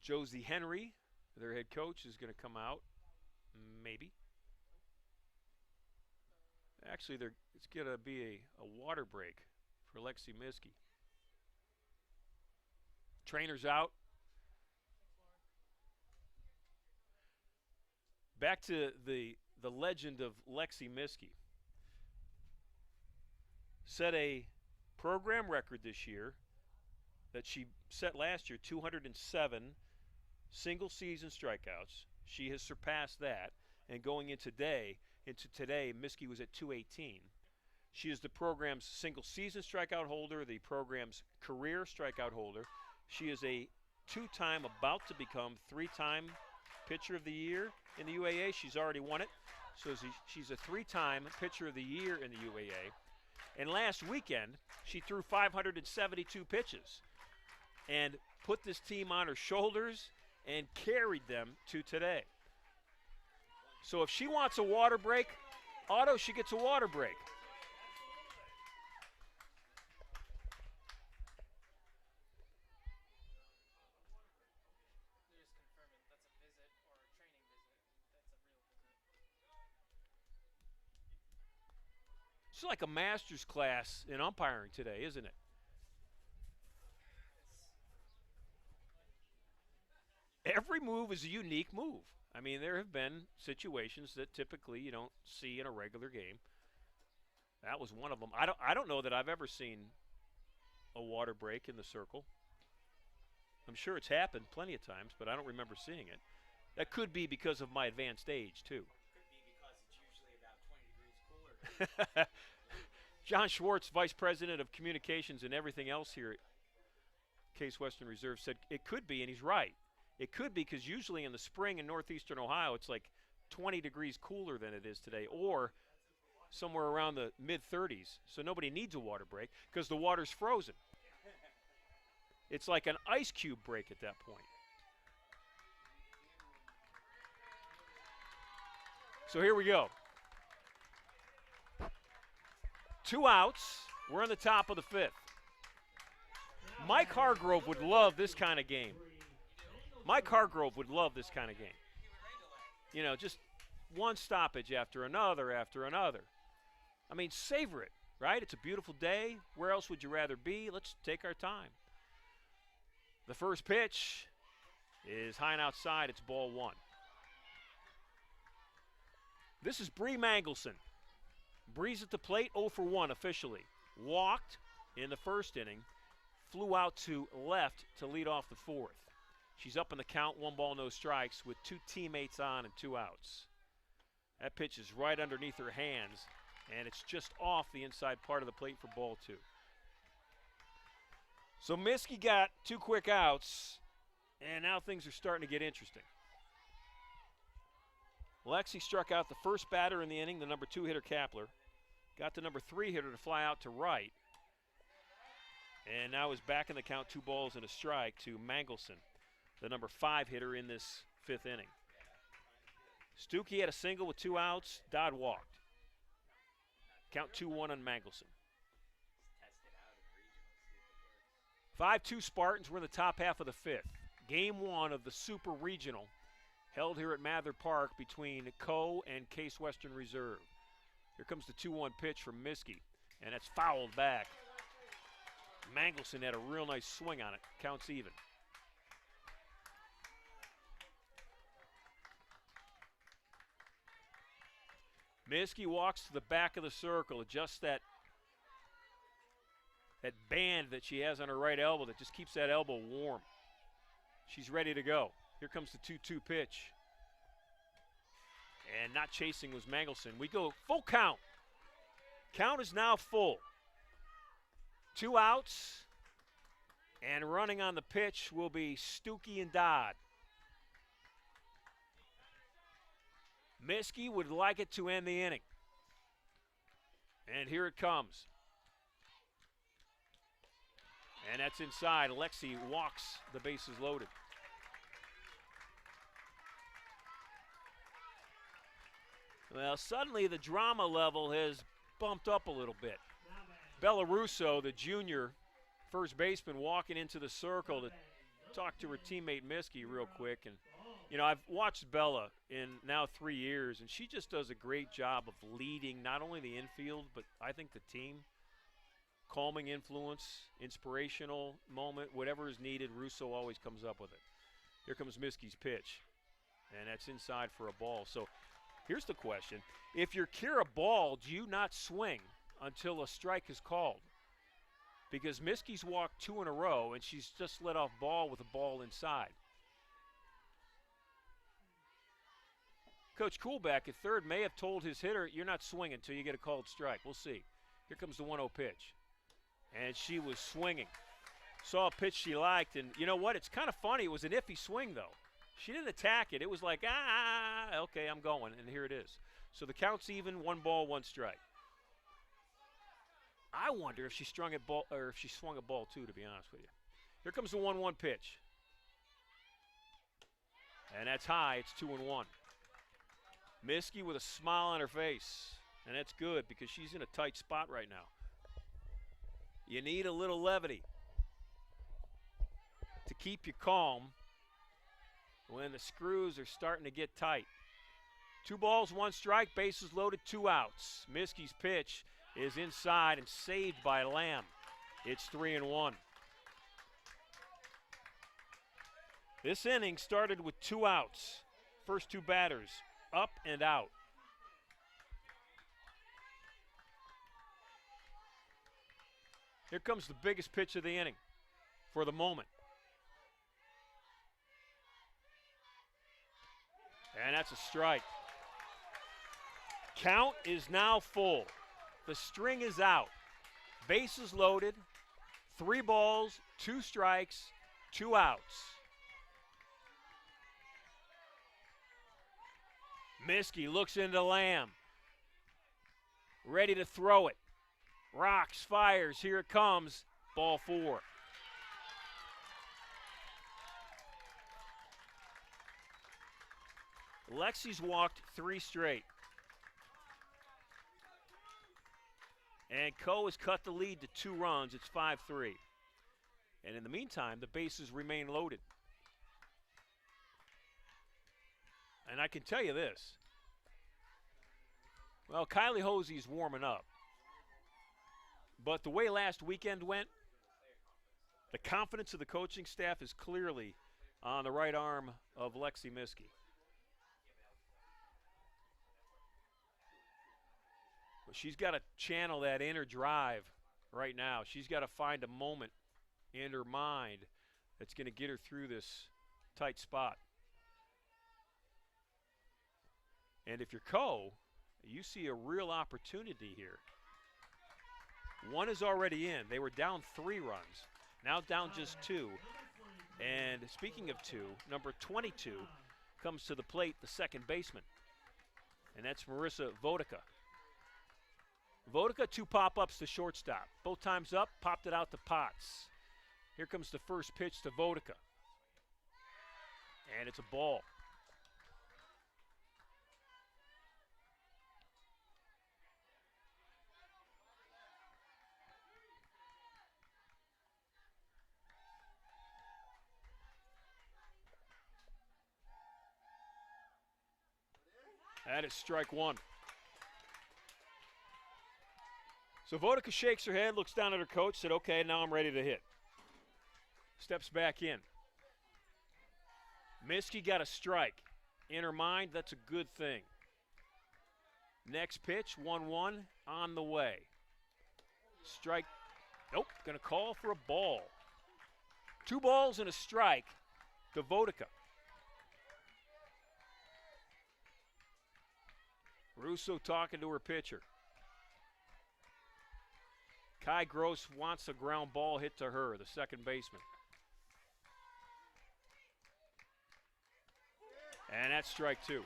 Josie Henry, their head coach, is going to come out. Maybe. Actually, it's going to be a water break for Lexi Miskey. Trainer's out. Back to the legend of Lexi Miskey. Set a program record this year that she set last year, 207 single-season strikeouts. She has surpassed that, and going into today, Miskey was at 218. She is the program's single-season strikeout holder, the program's career strikeout holder. She is a two-time, about to become three-time pitcher of the year in the UAA. She's already won it, so she's a three-time pitcher of the year in the UAA. And last weekend, she threw 572 pitches and put this team on her shoulders and carried them to today. So if she wants a water break, Otto, she gets a water break. It's like a master's class in umpiring today, isn't it? Every move is a unique move. I mean, there have been situations that typically you don't see in a regular game. That was one of them. I don't know that I've ever seen a water break in the circle. I'm sure it's happened plenty of times, but I don't remember seeing it. That could be because of my advanced age, too. Could be because it's usually about 20 degrees cooler. John Schwartz, Vice President of Communications and everything else here at Case Western Reserve, said it could be, and he's right. It could be because usually in the spring in northeastern Ohio, it's like 20 degrees cooler than it is today, or somewhere around the mid-30s. So nobody needs a water break because the water's frozen. It's like an ice cube break at that point. So here we go. 2 outs. We're on the top of the 5th. Mike Hargrove would love this kind of game. Mike Hargrove would love this kind of game. You know, just one stoppage after another after another. I mean, savor it, right? It's a beautiful day. Where else would you rather be? Let's take our time. The first pitch is high and outside. It's ball 1. This is Bree Mangelson. Bree's at the plate, 0 for 1 officially. Walked in the first inning, flew out to left to lead off the 4th. She's up in the count, 1 ball, no strikes, with 2 teammates on and 2 outs. That pitch is right underneath her hands, and it's just off the inside part of the plate for ball 2. So Miskey got 2 quick outs, and now things are starting to get interesting. Lexi struck out the first batter in the inning, the number 2 hitter Kapler. Got the number 3 hitter to fly out to right. And now is back in the count, 2 balls and a strike to Mangelson, the number 5 hitter in this 5th inning. Stuckey had a single with 2 outs. Dodd walked. Count 2-1 on Mangelson. 5-2 Spartans. We're in the top half of the 5th. Game 1 of the Super Regional held here at Mather Park between Co and Case Western Reserve. Here comes the 2-1 pitch from Miskey, and it's fouled back. Mangelson had a real nice swing on it. Counts even. Miskey walks to the back of the circle, adjusts that band that she has on her right elbow that just keeps that elbow warm. She's ready to go. Here comes the 2-2 pitch. And not chasing was Mangelson. We go full count. Count is now full. 2 outs. And running on the pitch will be Stuckey and Dodd. Miskey would like it to end the inning. And here it comes. And that's inside. Lexi walks the bases loaded. Well, suddenly the drama level has bumped up a little bit. Bella Russo, the junior first baseman, walking into the circle to talk to her teammate Miskey real quick. And, you know, I've watched Bella in now 3 years, and she just does a great job of leading not only the infield, but I think the team. Calming influence, inspirational moment, whatever is needed, Russo always comes up with it. Here comes Miskey's pitch, and that's inside for a ball. So here's the question. If you're Kira Ball, do you not swing until a strike is called? Because Miskey's walked 2 in a row, and she's just let off ball with a ball inside. Coach Kuhlback at third may have told his hitter, you're not swinging until you get a called strike. We'll see. Here comes the 1-0 pitch. And she was swinging. Saw a pitch she liked, and you know what? It's kind of funny. It was an iffy swing, though. She didn't attack it. It was like, okay, I'm going, and here it is. So the count's even, 1 ball, 1 strike. I wonder if she strung it ball, or if she swung a ball too, to be honest with you. Here comes the 1-1 pitch. And that's high. It's 2-1. Miskey with a smile on her face. And that's good because she's in a tight spot right now. You need a little levity to keep you calm when the screws are starting to get tight. 2 balls, 1 strike, bases loaded, 2 outs. Miskey's pitch is inside and saved by Lamb. It's 3-1. This inning started with 2 outs. First 2 batters, up and out. Here comes the biggest pitch of the inning for the moment. And that's a strike. Count is now full. The string is out. Bases loaded. 3 balls, 2 strikes, 2 outs. Miskey looks into Lamb. Ready to throw it. Rocks, fires, here it comes, ball 4. Lexi's walked 3 straight. And Coe has cut the lead to 2 runs, it's 5-3. And in the meantime, the bases remain loaded. And I can tell you this. Well, Kylie Hosey's warming up. But the way last weekend went, the confidence of the coaching staff is clearly on the right arm of Lexi Miskey. But she's got to channel that inner drive right now. She's got to find a moment in her mind that's going to get her through this tight spot. And if you're Coe, you see a real opportunity here. 1 is already in. They were down 3 runs. Now down just 2. And speaking of 2, number 22 comes to the plate, the second baseman. And that's Marissa Vodica. Vodica, 2 pop-ups to shortstop. Both times up, popped it out to Potts. Here comes the first pitch to Vodica. And it's a ball. That is strike 1. So Vodica shakes her head, looks down at her coach, said, okay, now I'm ready to hit. Steps back in. Miskey got a strike. In her mind, that's a good thing. Next pitch, 1-1, on the way. Strike, nope, gonna call for a ball. 2 balls and a strike to Vodica. Russo talking to her pitcher. Kai Gross wants a ground ball hit to her, the second baseman. And that's strike 2.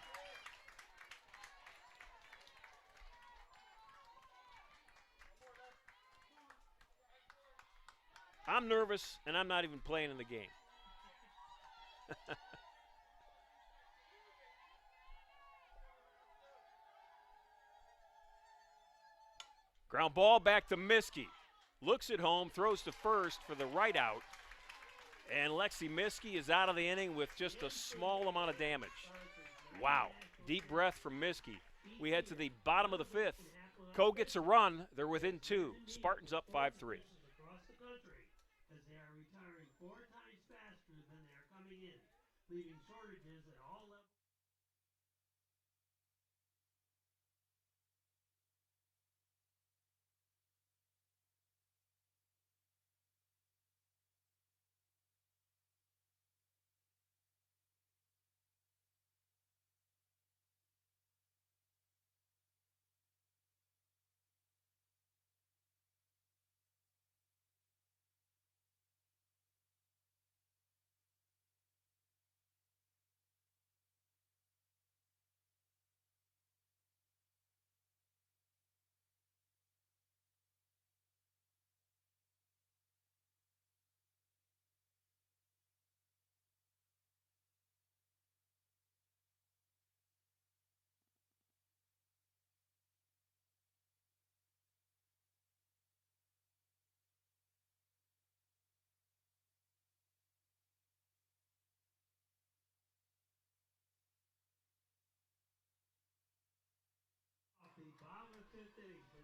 I'm nervous, and I'm not even playing in the game. Ground ball back to Miskey. Looks at home, throws to first for the right out. And Lexi Miskey is out of the inning with just a small amount of damage. Wow. Deep breath from Miskey. We head to the bottom of the fifth. Co gets a run. They're within 2. Spartans up 5-3. Across the country, as they are retiring 4 times faster than they are coming in, leaving shortages at all levels.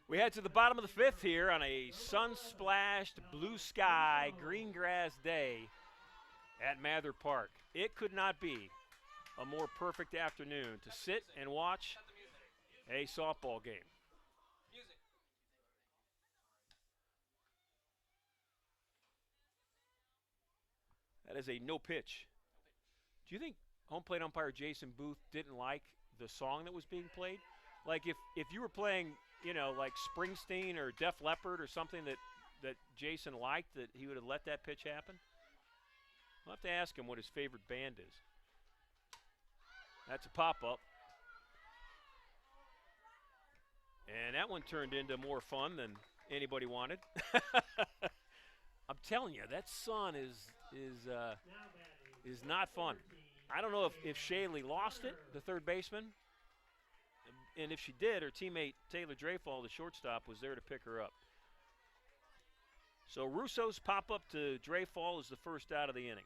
We head to the bottom of the fifth here on a sun-splashed, blue sky, green grass day at Mather Park. It could not be a more perfect afternoon to sit and watch a softball game. That is a no pitch. Do you think home plate umpire Jason Booth didn't like the song that was being played? Like if you were playing, you know, like Springsteen or Def Leppard or something that Jason liked, that he would have let that pitch happen? I'll have to ask him what his favorite band is. That's a pop-up. And that one turned into more fun than anybody wanted. I'm telling you, that sun is not fun. I don't know if Shaley lost it, the third baseman. And if she did, her teammate Taylor Dreyfall, the shortstop, was there to pick her up. So Russo's pop-up to Dreyfall is the first out of the inning.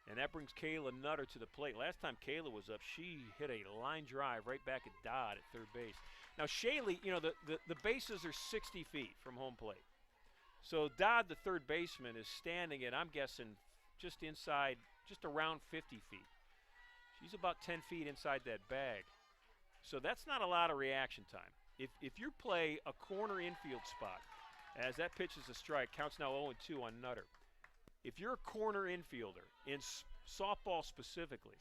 And that brings Kayla Nutter to the plate. Last time Kayla was up, she hit a line drive right back at Dodd at third base. Now Shaley, you know, the bases are 60 feet from home plate. So Dodd, the third baseman, is standing at, I'm guessing, just inside, just around 50 feet. She's about 10 feet inside that bag. So that's not a lot of reaction time. If you play a corner infield spot, as that pitch is a strike, counts now 0-2 on Nutter. If you're a corner infielder, in softball specifically,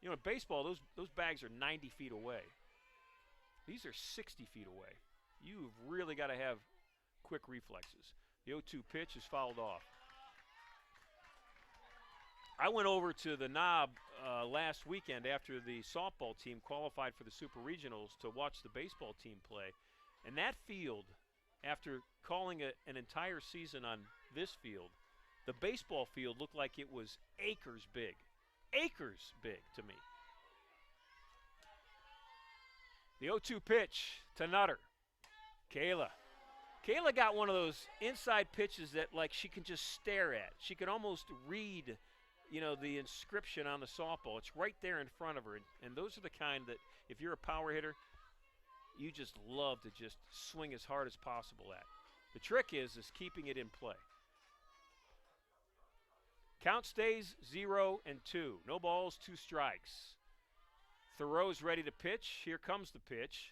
you know, in baseball, those bags are 90 feet away. These are 60 feet away. You've really got to have quick reflexes. The 0-2 pitch is fouled off. I went over to the Knob last weekend after the softball team qualified for the Super Regionals to watch the baseball team play. And that field, after calling an entire season on this field, the baseball field looked like it was acres big. Acres big to me. The 0-2 pitch to Nutter. Kayla got one of those inside pitches that, like, she can just stare at. She can almost read, you know, the inscription on the softball. It's right there in front of her. And those are the kind that, if you're a power hitter, you just love to just swing as hard as possible at. The trick is keeping it in play. Count stays 0-2. No balls, 2 strikes. Thoreau's ready to pitch. Here comes the pitch.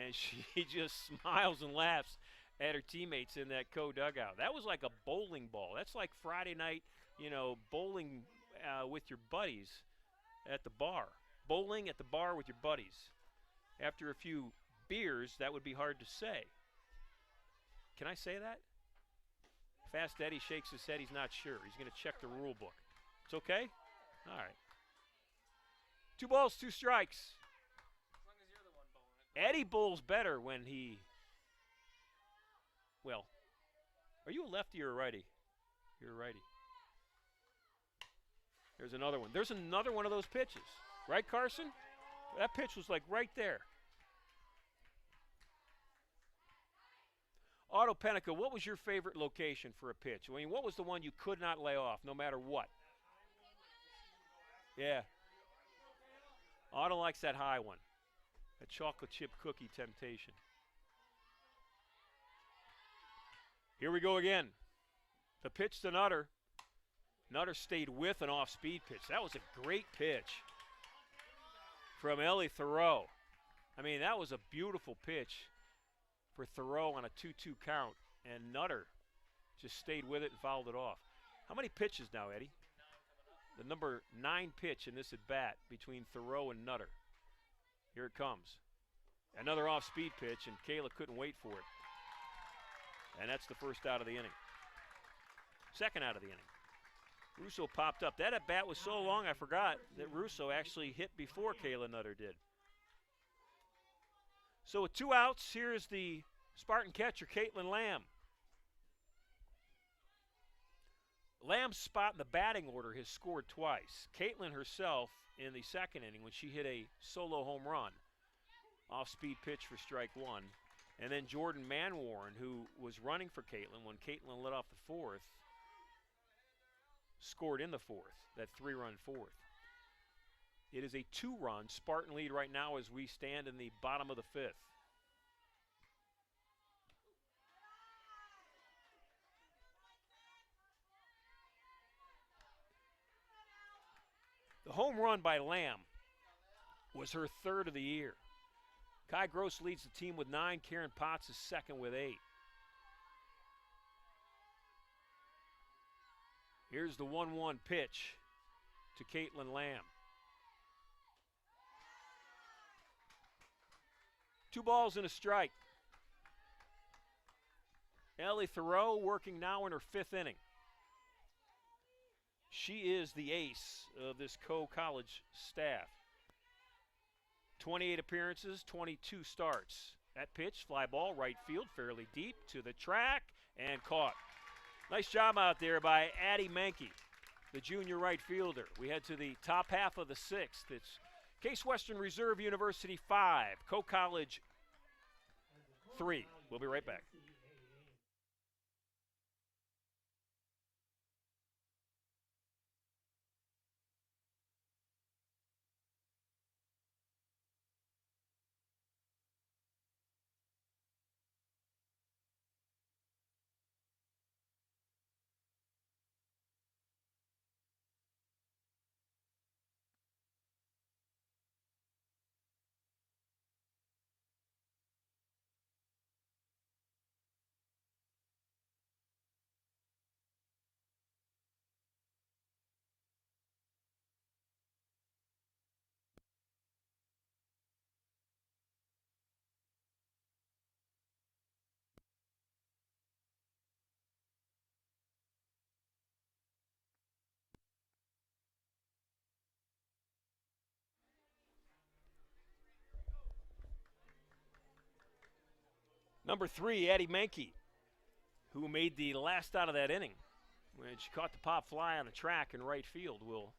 And she just smiles and laughs at her teammates in that co-dugout. That was like a bowling ball. That's like Friday night, you know, bowling with your buddies at the bar. Bowling at the bar with your buddies. After a few beers, that would be hard to say. Can I say that? Fast Eddie shakes his head. He's not sure. He's going to check the rule book. It's okay? All right. 2 balls, 2 strikes. As long as you're the one bowling it. Eddie bowls better when he, well, Are you a lefty or a righty? You're a righty. There's another one. There's another one of those pitches. Right, Carson? That pitch was like right there. Otto Pennica, what was your favorite location for a pitch? I mean, what was the one you could not lay off no matter what? Yeah. Otto likes that high one. That chocolate chip cookie temptation. Here we go again. The pitch to Nutter. Nutter stayed with an off-speed pitch. That was a great pitch from Ellie Thoreau. I mean, that was a beautiful pitch for Thoreau on a 2-2 count, and Nutter just stayed with it and fouled it off. How many pitches now, Eddie? The number 9 pitch in this at-bat between Thoreau and Nutter. Here it comes. Another off-speed pitch, and Kayla couldn't wait for it. And that's the first out of the inning. Second out of the inning. Russo popped up. That at-bat was so long I forgot that Russo actually hit before Kayla Nutter did. So with 2 outs, here's the Spartan catcher, Caitlin Lamb. Lamb's spot in the batting order has scored twice. Caitlin herself in the second inning when she hit a solo home run. Off-speed pitch for strike 1. And then Jordan Manwarren, who was running for Caitlin when Caitlin led off the 4th, scored in the 4th, that 3-run 4th. It is a 2-run Spartan lead right now as we stand in the bottom of the 5th. The home run by Lamb was her 3rd of the year. Kai Gross leads the team with 9. Karen Potts is second with 8. Here's the 1-1 pitch to Caitlin Lamb. 2 balls and a strike. Ellie Thoreau working now in her 5th inning. She is the ace of this co-college staff. 28 appearances, 22 starts. That pitch, fly ball, right field, fairly deep to the track, and caught. Nice job out there by Addie Mankey, the junior right fielder. We head to the top half of the 6th. It's Case Western Reserve University 5, Co-College 3. We'll be right back. Number 3, Addie Mankey, who made the last out of that inning when she caught the pop fly on the track in right field, will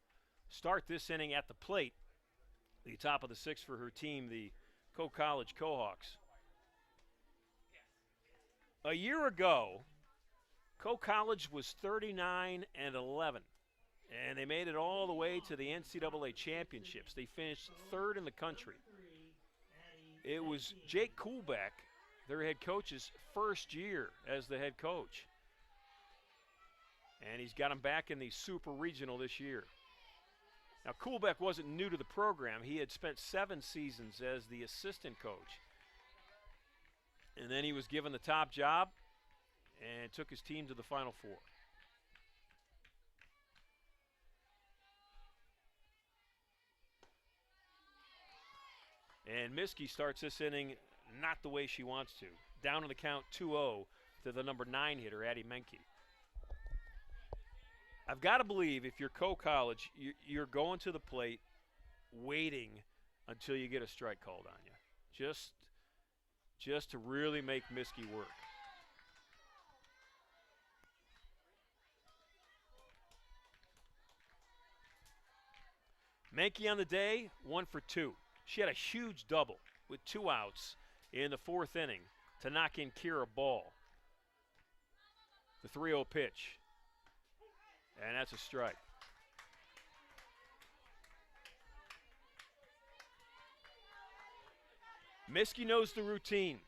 start this inning at the plate. The top of the 6th for her team, the Co-College Cohawks. A year ago, Co-College was 39-11, and they made it all the way to the NCAA championships. They finished 3rd in the country. It was Jake Kuhlbeck, their head coach's first year as the head coach. And he's got them back in the Super Regional this year. Now, Kuhlbeck wasn't new to the program. He had spent 7 seasons as the assistant coach. And then he was given the top job and took his team to the Final Four. And Miskey starts this inning not the way she wants to. Down on the count 2-0 to the number 9 hitter, Addie Mankey. I've got to believe if you're Co-College, you're going to the plate waiting until you get a strike called on you. Just to really make Miskey work. Menke on the day, 1 for 2. She had a huge double with 2 outs in the 4th inning to knock in Kira Ball. The 3-0 pitch. And that's a strike. Miskey knows the routine.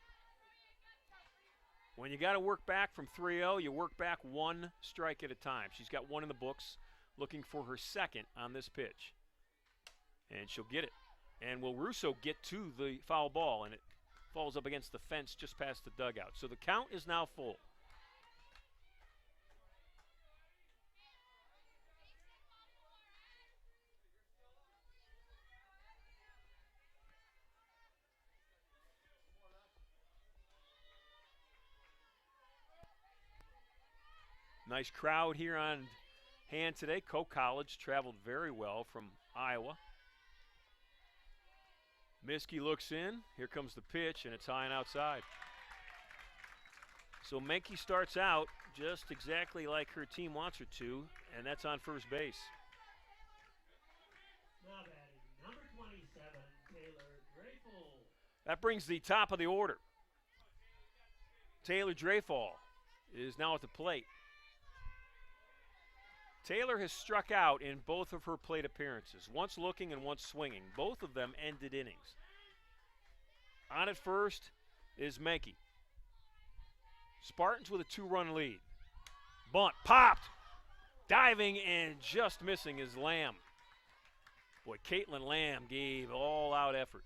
When you got to work back from 3-0, you work back 1 strike at a time. She's got 1 in the books, looking for her 2nd on this pitch. And she'll get it. And will Russo get to the foul ball, and it falls up against the fence just past the dugout. So the count is now full. Nice crowd here on hand today. Coe College traveled very well from Iowa. Miskey looks in. Here comes the pitch, and it's high and outside. So Menke starts out just exactly like her team wants her to, and that's on first base. Now batting, number 27, Taylor Dreyfus. That brings the top of the order. Taylor Dreyfus is now at the plate. Taylor has struck out in both of her plate appearances, once looking and once swinging. Both of them ended innings. On at first is Menke. Spartans with a 2-run lead. Bunt, popped, diving and just missing is Lamb. Boy, Caitlin Lamb gave all-out effort.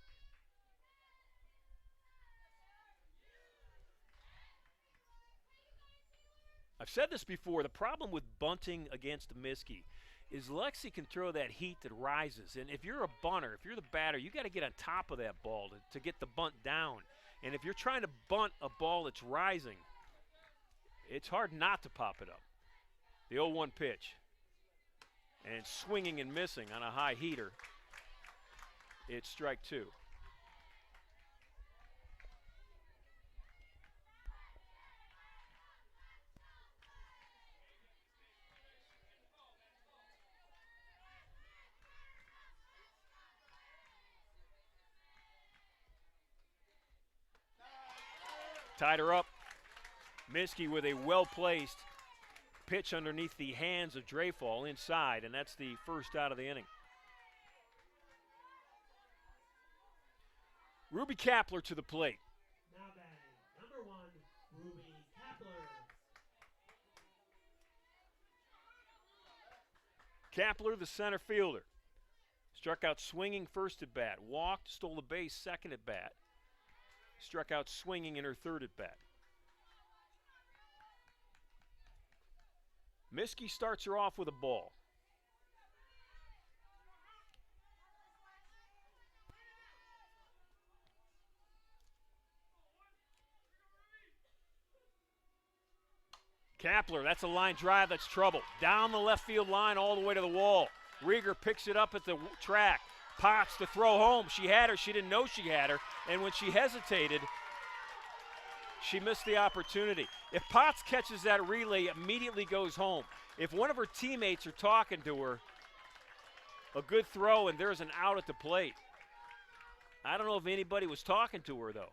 I've said this before, the problem with bunting against Miskey is Lexi can throw that heat that rises. And if you're a bunter, if you're the batter, you got to get on top of that ball to get the bunt down. And if you're trying to bunt a ball that's rising, it's hard not to pop it up. The 0-1 pitch. And swinging and missing on a high heater. It's strike 2. Tied her up. Miskey with a well-placed pitch underneath the hands of Dreyfus inside, and that's the first out of the inning. Ruby Kapler to the plate. Now batting, number 1, Ruby Kapler. Kapler, the center fielder. Struck out swinging first at bat. Walked, stole the base second at bat. Struck out swinging in her 3rd at bat. Miskey starts her off with a ball. Kapler, that's a line drive, that's trouble. Down the left field line all the way to the wall. Rieger picks it up at the track. Potts to throw home. She had her. She didn't know she had her. And when she hesitated, she missed the opportunity. If Potts catches that relay, immediately goes home. If one of her teammates are talking to her, a good throw and there's an out at the plate. I don't know if anybody was talking to her, though.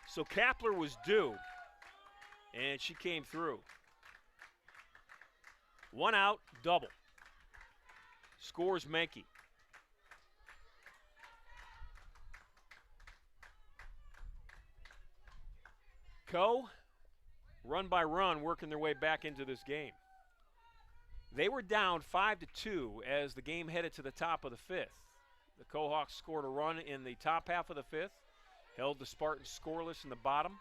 So Kapler was due. And she came through. 1 out, double. Scores Menke. Coe, run by run, working their way back into this game. They were down 5-2 as the game headed to the top of the 5th. The Cohawks scored a run in the top half of the 5th, held the Spartans scoreless in the bottom,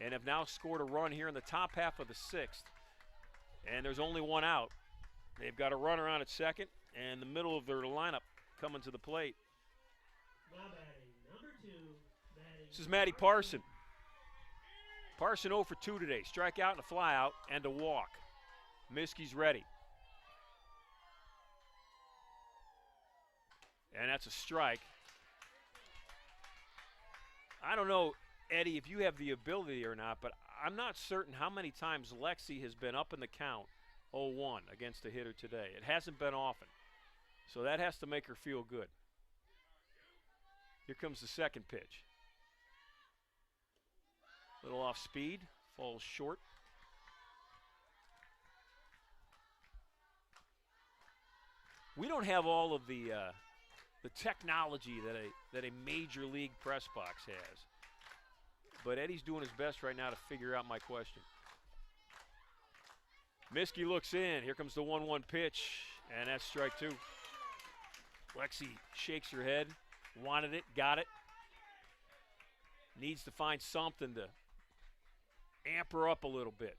and have now scored a run here in the top half of the 6th. And there's only 1 out. They've got a runner on at second, and the middle of their lineup coming to the plate. Now batting, number 2, batting. This is Maddie Parson. Parson 0 for 2 today. Strikeout and a flyout and a walk. Miskey's ready. And that's a strike. I don't know, Eddie, if you have the ability or not, but I'm not certain how many times Lexi has been up in the count 0-1 against a hitter today. It hasn't been often. So that has to make her feel good. Here comes the second pitch. Little off speed, falls short. We don't have all of the technology that a major league press box has. But Eddie's doing his best right now to figure out my question. Miskey looks in. Here comes the 1-1 pitch, and that's strike two. Lexi shakes her head, wanted it, got it. Needs to find something to amp her up a little bit.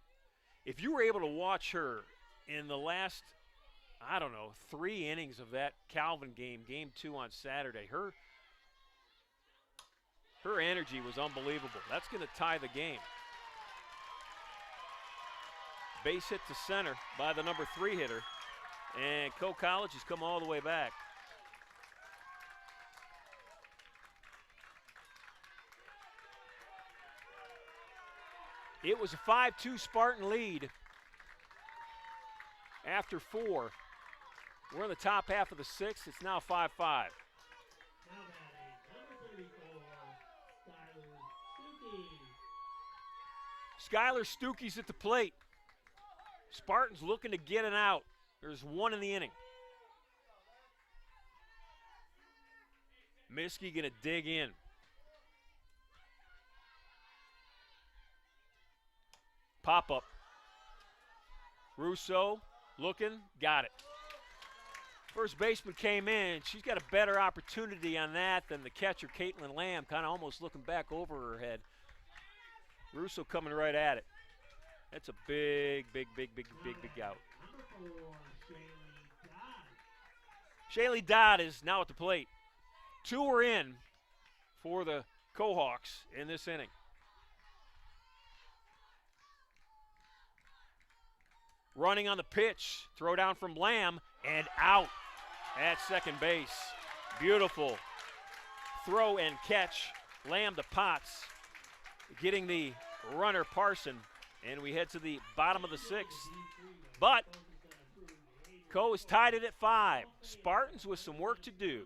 If you were able to watch her in the last, I don't know, 3 innings of that Calvin game, game 2 on Saturday, her energy was unbelievable. That's going to tie the game. Base hit to center by the number 3 hitter, and Co-College has come all the way back. It was a 5-2 Spartan lead after 4. We're in the top half of the 6th. It's now 5-5. Now batting, number 34, Skylar Skylar Stuckey. Stukey's at the plate. Spartans looking to get an out. There's 1 in the inning. Miskey gonna dig in. Pop-up. Russo looking, got it. First baseman came in. She's got a better opportunity on that than the catcher, Caitlin Lamb, kind of almost looking back over her head. Russo coming right at it. That's a big out. Number 4, Shaylee Shaylee Dodd. Dodd is now at the plate. 2 are in for the Cohawks in this inning. Running on the pitch, throw down from Lamb, and out at second base. Beautiful throw and catch. Lamb to Potts, getting the runner Parson, and we head to the bottom of the 6th. But Co has tied it at 5. Spartans with some work to do.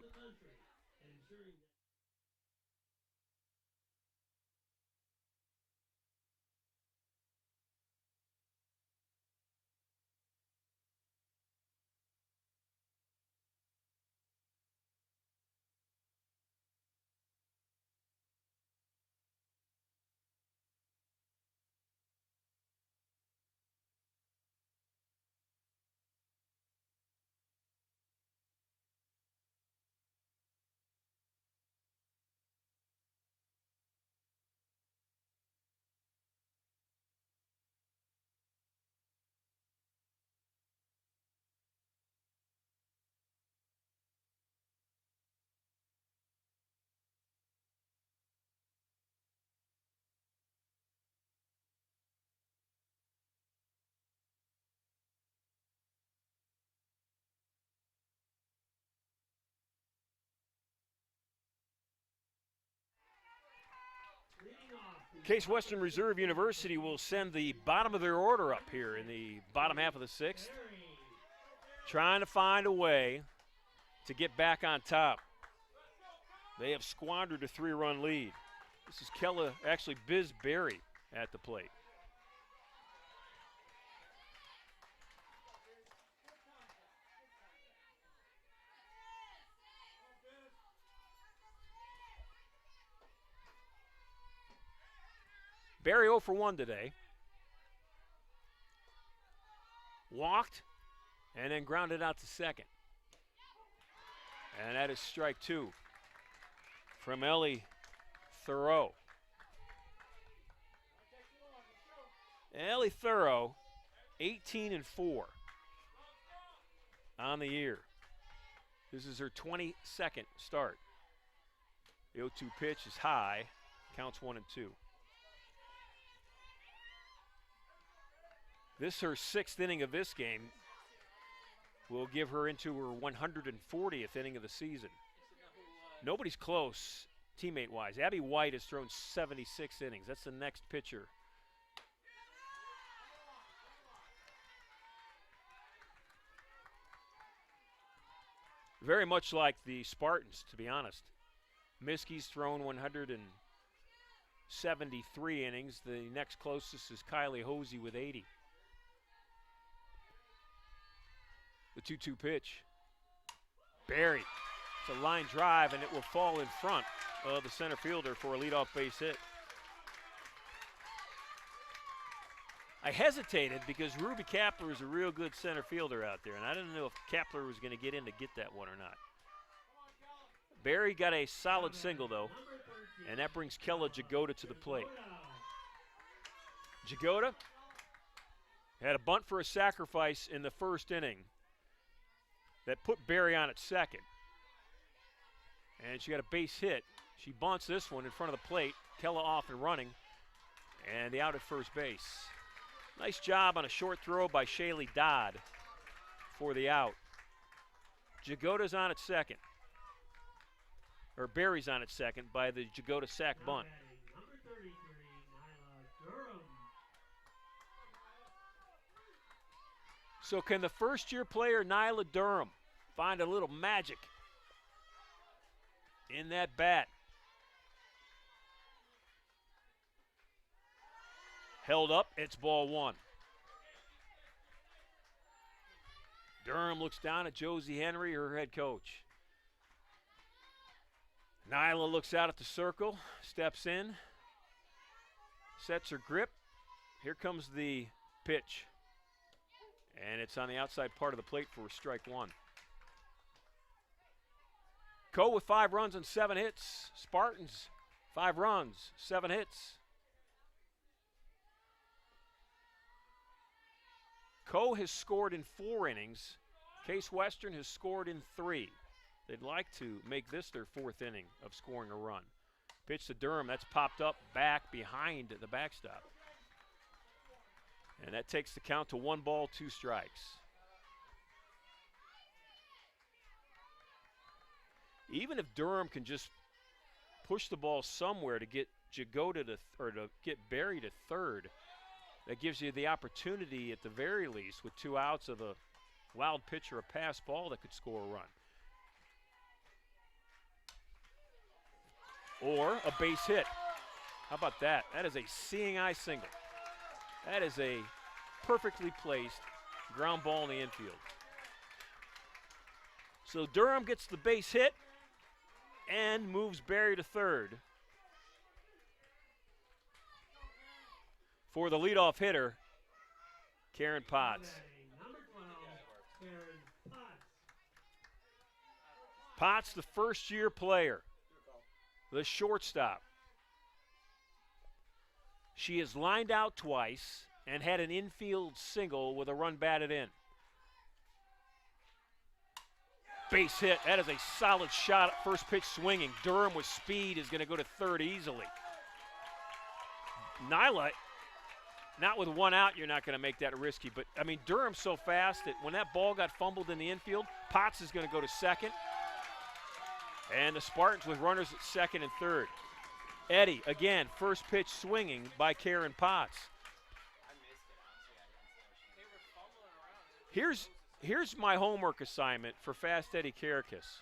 Case Western Reserve University will send the bottom of their order up here in the bottom half of the 6th. Trying to find a way to get back on top. They have squandered a 3-run lead. This is Biz Berry at the plate. Barry 0 for 1 today. Walked and then grounded out to second. And that is strike 2 from Ellie Thoreau. Ellie Thoreau, 18-4 on the year. This is her 22nd start. The 0-2 pitch is high, counts 1-2. This, her 6th inning of this game, will give her into her 140th inning of the season. Nobody's close teammate-wise. Abby White has thrown 76 innings. That's the next pitcher very much like the Spartans, to be honest. Miskie's thrown 173 innings. The next closest is Kylie Hosey with 80. The 2-2 pitch. Barry. It's a line drive, and it will fall in front of the center fielder for a leadoff base hit. I hesitated because Ruby Kapler is a real good center fielder out there, and I didn't know if Kapler was going to get in to get that one or not. Barry got a solid single, though, and that brings Kella Jagoda to the plate. Jagoda had a bunt for a sacrifice in the first inning that put Barry on at second. And she got a base hit. She bunts this one in front of the plate. Kella off and running, and the out at first base. Nice job on a short throw by Shaylee Dodd for the out. Jagoda's on at second. Or Barry's on at second by the Jagoda sac bunt. Number 33, Nyla Durham. So can the first-year player Nyla Durham find a little magic in that bat? Held up, it's ball one. Durham looks down at Josie Henry, her head coach. Nyla looks out at the circle, steps in, sets her grip. Here comes the pitch. And it's on the outside part of the plate for strike one. Coe with 5 runs and 7 hits. Spartans, 5 runs, 7 hits. Coe has scored in 4 innings. Case Western has scored in 3. They'd like to make this their 4th inning of scoring a run. Pitch to Durham, that's popped up back behind the backstop. And that takes the count to 1 ball, 2 strikes. Even if Durham can just push the ball somewhere to get Jagoda to get Barry to third, that gives you the opportunity at the very least with 2 outs of a wild pitch or a pass ball that could score a run. Or a base hit. How about that? That is a seeing eye single. That is a perfectly placed ground ball in the infield. So Durham gets the base hit and moves Barry to third. For the leadoff hitter, Karen Potts. Number 12, Karen Potts. Potts, the first-year player, the shortstop. She has lined out twice and had an infield single with a run batted in. Base hit. That is a solid shot at first pitch swinging. Durham with speed is going to go to third easily. Nyla, not with 1 out, you're not going to make that risky. But, I mean, Durham's so fast that when that ball got fumbled in the infield, Potts is going to go to second. And the Spartans with runners at second and third. Eddie, again, first pitch swinging by Karen Potts. Here's my homework assignment for Fast Eddie Karakis.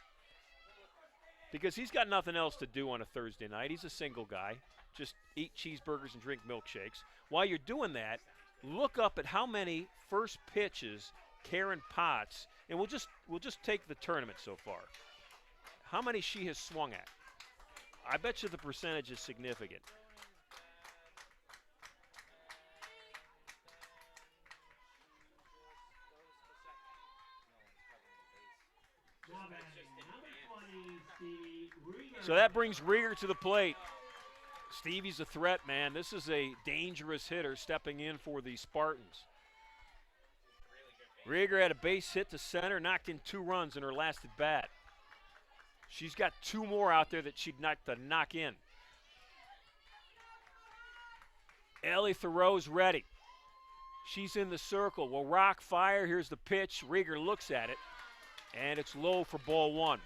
Because he's got nothing else to do on a Thursday night. He's a single guy. Just eat cheeseburgers and drink milkshakes. While you're doing that, look up at how many first pitches Karen Potts, and we'll just take the tournament so far. How many she has swung at. I bet you the percentage is significant. Now batting, number 20, Stevie Rieger. So that brings Rieger to the plate. Stevie's a threat, man. This is a dangerous hitter stepping in for the Spartans. Rieger had a base hit to center, knocked in 2 runs in her last at bat. She's got 2 more out there that she'd like to knock in. Ellie Thoreau's ready. She's in the circle. Will rock fire. Here's the pitch. Rieger looks at it, and it's low for ball 1.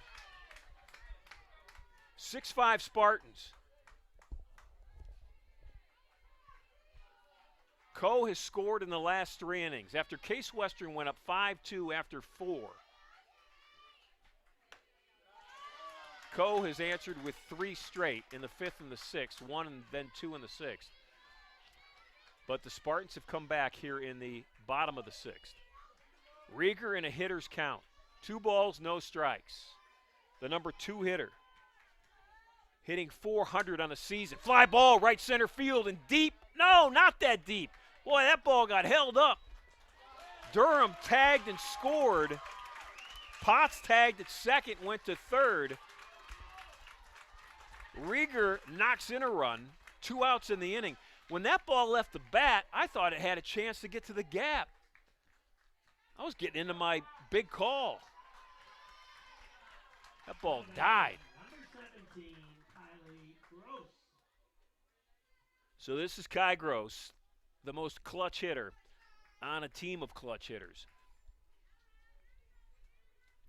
6-5 Spartans. Coe has scored in the last 3 innings. After Case Western went up 5-2 after 4. Coe has answered with 3 straight in the 5th and the 6th, 1 and then 2 in the 6th. But the Spartans have come back here in the bottom of the 6th. Rieger in a hitter's count. 2 balls, no strikes. The number 2 hitter. Hitting .400 on the season. Fly ball, right center field and deep. No, not that deep. Boy, that ball got held up. Durham tagged and scored. Potts tagged at second, went to third. Rieger knocks in a run. 2 outs in the inning. When that ball left the bat, I thought it had a chance to get to the gap. I was getting into my big call. That ball died. Number 17, Kylie Gross. So this is Kai Gross, the most clutch hitter on a team of clutch hitters.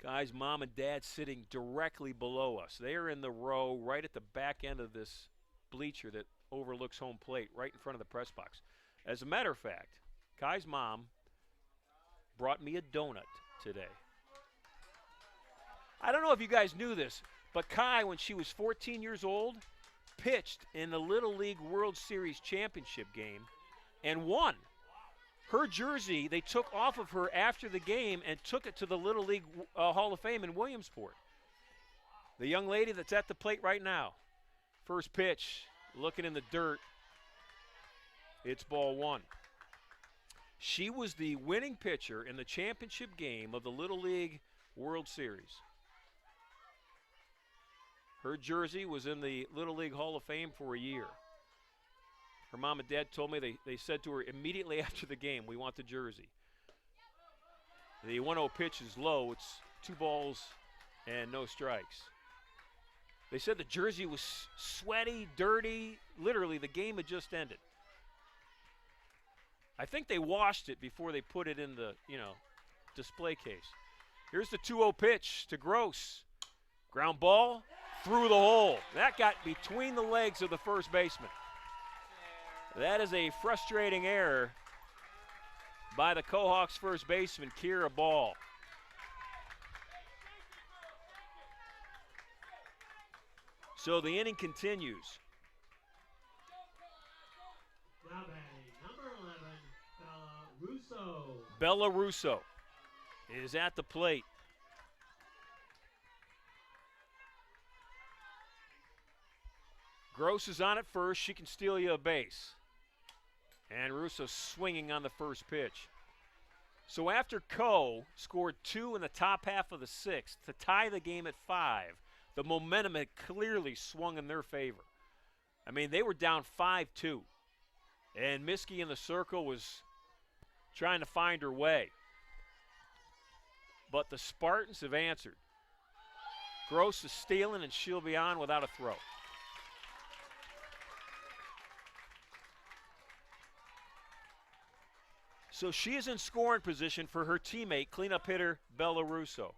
Kai's mom and dad sitting directly below us. They are in the row right at the back end of this bleacher that overlooks home plate, right in front of the press box. As a matter of fact, Kai's mom brought me a donut today. I don't know if you guys knew this, but Kai, when she was 14 years old, pitched in the Little League World Series championship game and won. Her jersey, they took off of her after the game and took it to the Little League Hall of Fame in Williamsport. The young lady that's at the plate right now. First pitch, looking in the dirt. It's ball 1. She was the winning pitcher in the championship game of the Little League World Series. Her jersey was in the Little League Hall of Fame for a year. Her mom and dad told me they said to her immediately after the game, "We want the jersey." The 1-0 pitch is low. It's 2 balls and no strikes. They said the jersey was sweaty, dirty. Literally, the game had just ended. I think they washed it before they put it in the, display case. Here's the 2-0 pitch to Gross. Ground ball through the hole. That got between the legs of the first baseman. That is a frustrating error by the Cohawks first baseman, Kira Ball. So the inning continues. Now batting, number 11, Bella Russo. Bella Russo is at the plate. Gross is on at first. She can steal you a base. And Russo swinging on the first pitch. So after Coe scored 2 in the top half of the 6th to tie the game at 5, the momentum had clearly swung in their favor. I mean, they were down 5-2. And Miskey in the circle was trying to find her way. But the Spartans have answered. Gross is stealing, and she'll be on without a throw. So she is in scoring position for her teammate, cleanup hitter Bella Russo.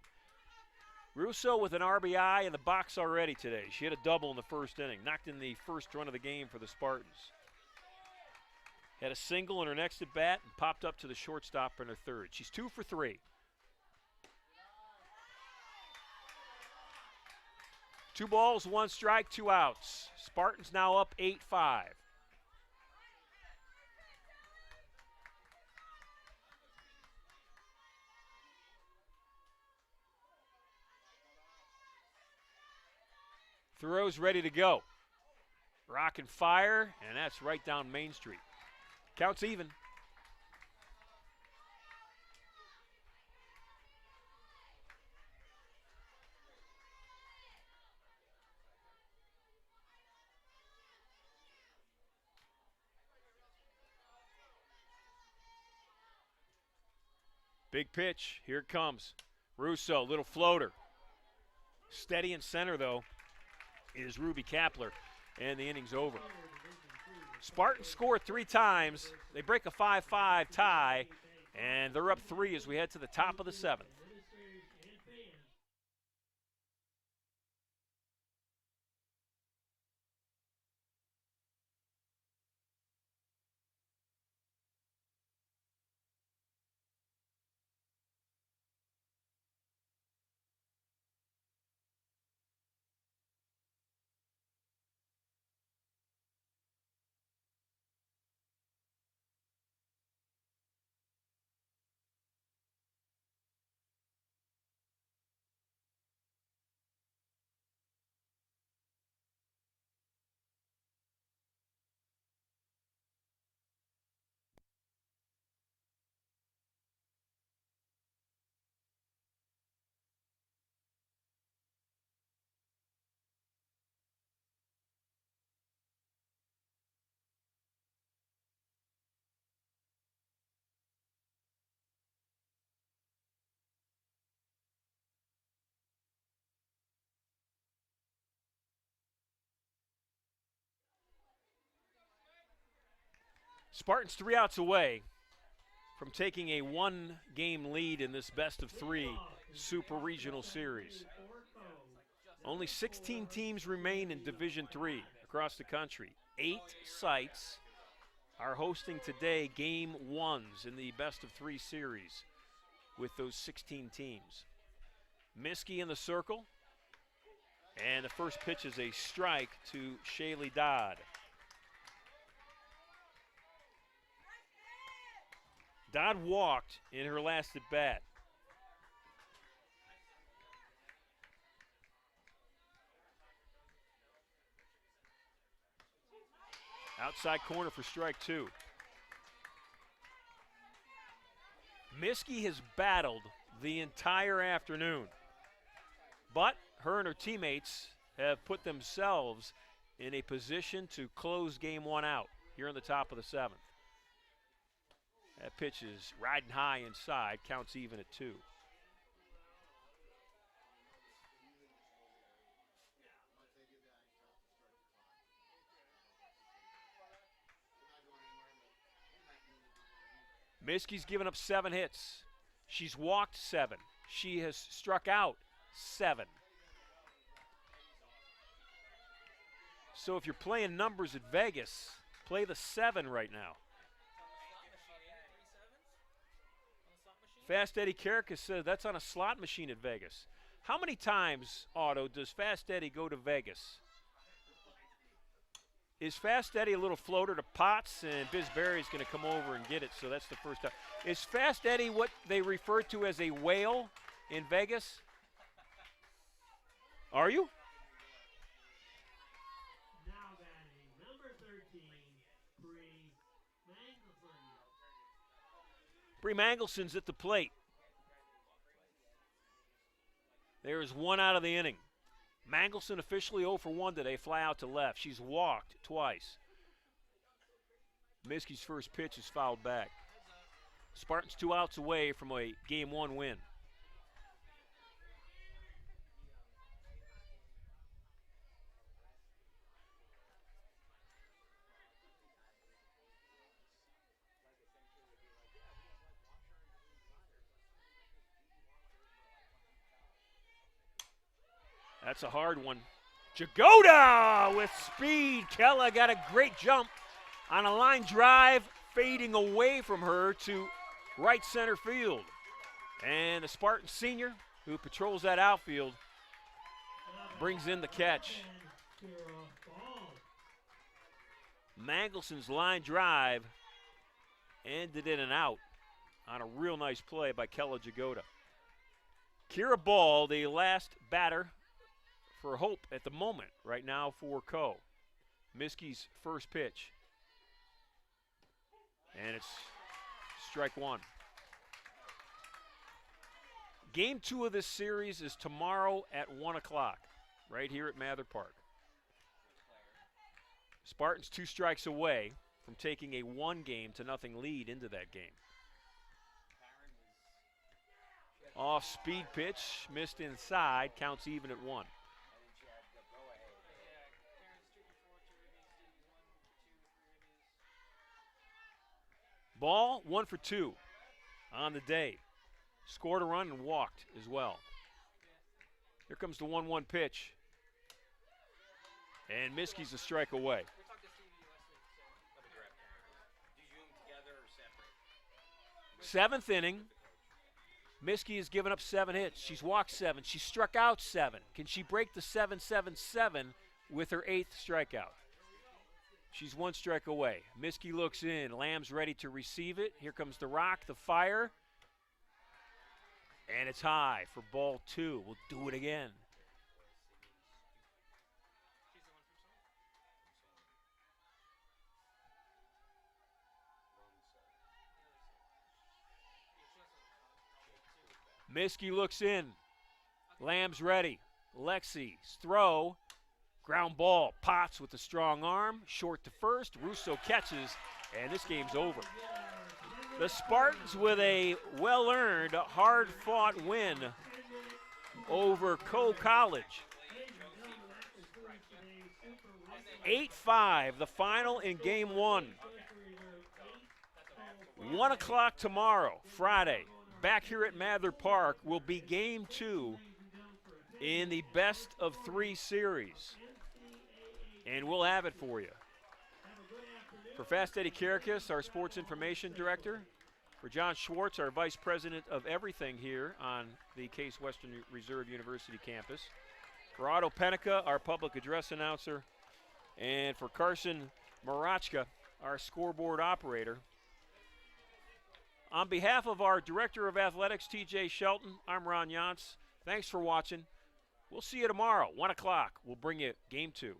Russo with an RBI in the box already today. She hit a double in the first inning, knocked in the first run of the game for the Spartans. Had a single in her next at bat and popped up to the shortstop in her third. She's 2 for 3. 2 balls, 1 strike, 2 outs. Spartans now up 8-5. Thoreau's ready to go. Rock and fire, and that's right down Main Street. Counts even. Big pitch. Here it comes. Russo, little floater. Steady in center, though, is Ruby Kapler, and the inning's over. Spartans score 3 times. They break a 5-5 tie, and they're up 3 as we head to the top of the 7th. Spartans 3 outs away from taking a one-game lead in this best-of-3 Super Regional Series. Only 16 teams remain in Division III across the country. 8 sites are hosting today Game 1s in the best-of-3 series with those 16 teams. Miskey in the circle, and the first pitch is a strike to Shaylee Dodd. Dodd walked in her last at bat. Outside corner for strike 2. Miskey has battled the entire afternoon, but her and her teammates have put themselves in a position to close game 1 out here in the top of the 7th. That pitch is riding high inside, counts even at 2. Miskey's given up 7 hits. She's walked 7. She has struck out 7. So if you're playing numbers at Vegas, play the 7 right now. Fast Eddie Caracas said that's on a slot machine at Vegas. How many times, Otto, does Fast Eddie go to Vegas? Is Fast Eddie a little floater to Potts, and Biz Berry's going to come over and get it, so that's the first time. Is Fast Eddie what they refer to as a whale in Vegas? Are you? Now batting, number 13, Bree Mangelson. Bree Mangelson's at the plate. There is 1 out of the inning. Mangelson officially 0 for 1 today, fly out to left. She's walked twice. Miskey's first pitch is fouled back. Spartans 2 outs away from a Game 1 win. That's a hard one. Jagoda with speed. Kella got a great jump on a line drive, fading away from her to right center field. And the Spartan senior, who patrols that outfield, brings in the catch. Mangelson's line drive ended in an out on a real nice play by Kella Jagoda. Kira Ball, the last batter for hope at the moment right now for Co. Miskey's first pitch. And it's strike 1. Game 2 of this series is tomorrow at 1 o'clock, right here at Mather Park. Spartans 2 strikes away from taking a 1-0 lead into that game. Off speed pitch, missed inside, counts even at 1. Ball 1 for 2 on the day. Scored a run and walked as well. Here comes the 1-1 pitch. And Miskey's a strike away. 7th inning. Miskey has given up 7 hits. She's walked 7. She struck out 7. Can she break the 7-7-7 with her 8th strikeout? She's 1 strike away. Miskey looks in. Lamb's ready to receive it. Here comes the rock, the fire. And it's high for ball 2. We'll do it again. Miskey looks in. Lamb's ready. Lexi's throw. Ground ball. Potts with a strong arm. Short to first. Russo catches, and this game's over. The Spartans with a well-earned, hard-fought win over Co College. 8-5, the final in Game 1. 1 o'clock tomorrow, Friday, back here at Mather Park will be Game 2 in the best of 3 series. And we'll have it for you. For Fast Eddie Karakis, our sports information director, for John Schwartz, our vice president of everything here on the Case Western Reserve University campus, for Otto Penica, our public address announcer, and for Carson Marachka, our scoreboard operator. On behalf of our Director of Athletics, TJ Shelton, I'm Ron Yance. Thanks for watching. We'll see you tomorrow, 1 o'clock. We'll bring you Game 2.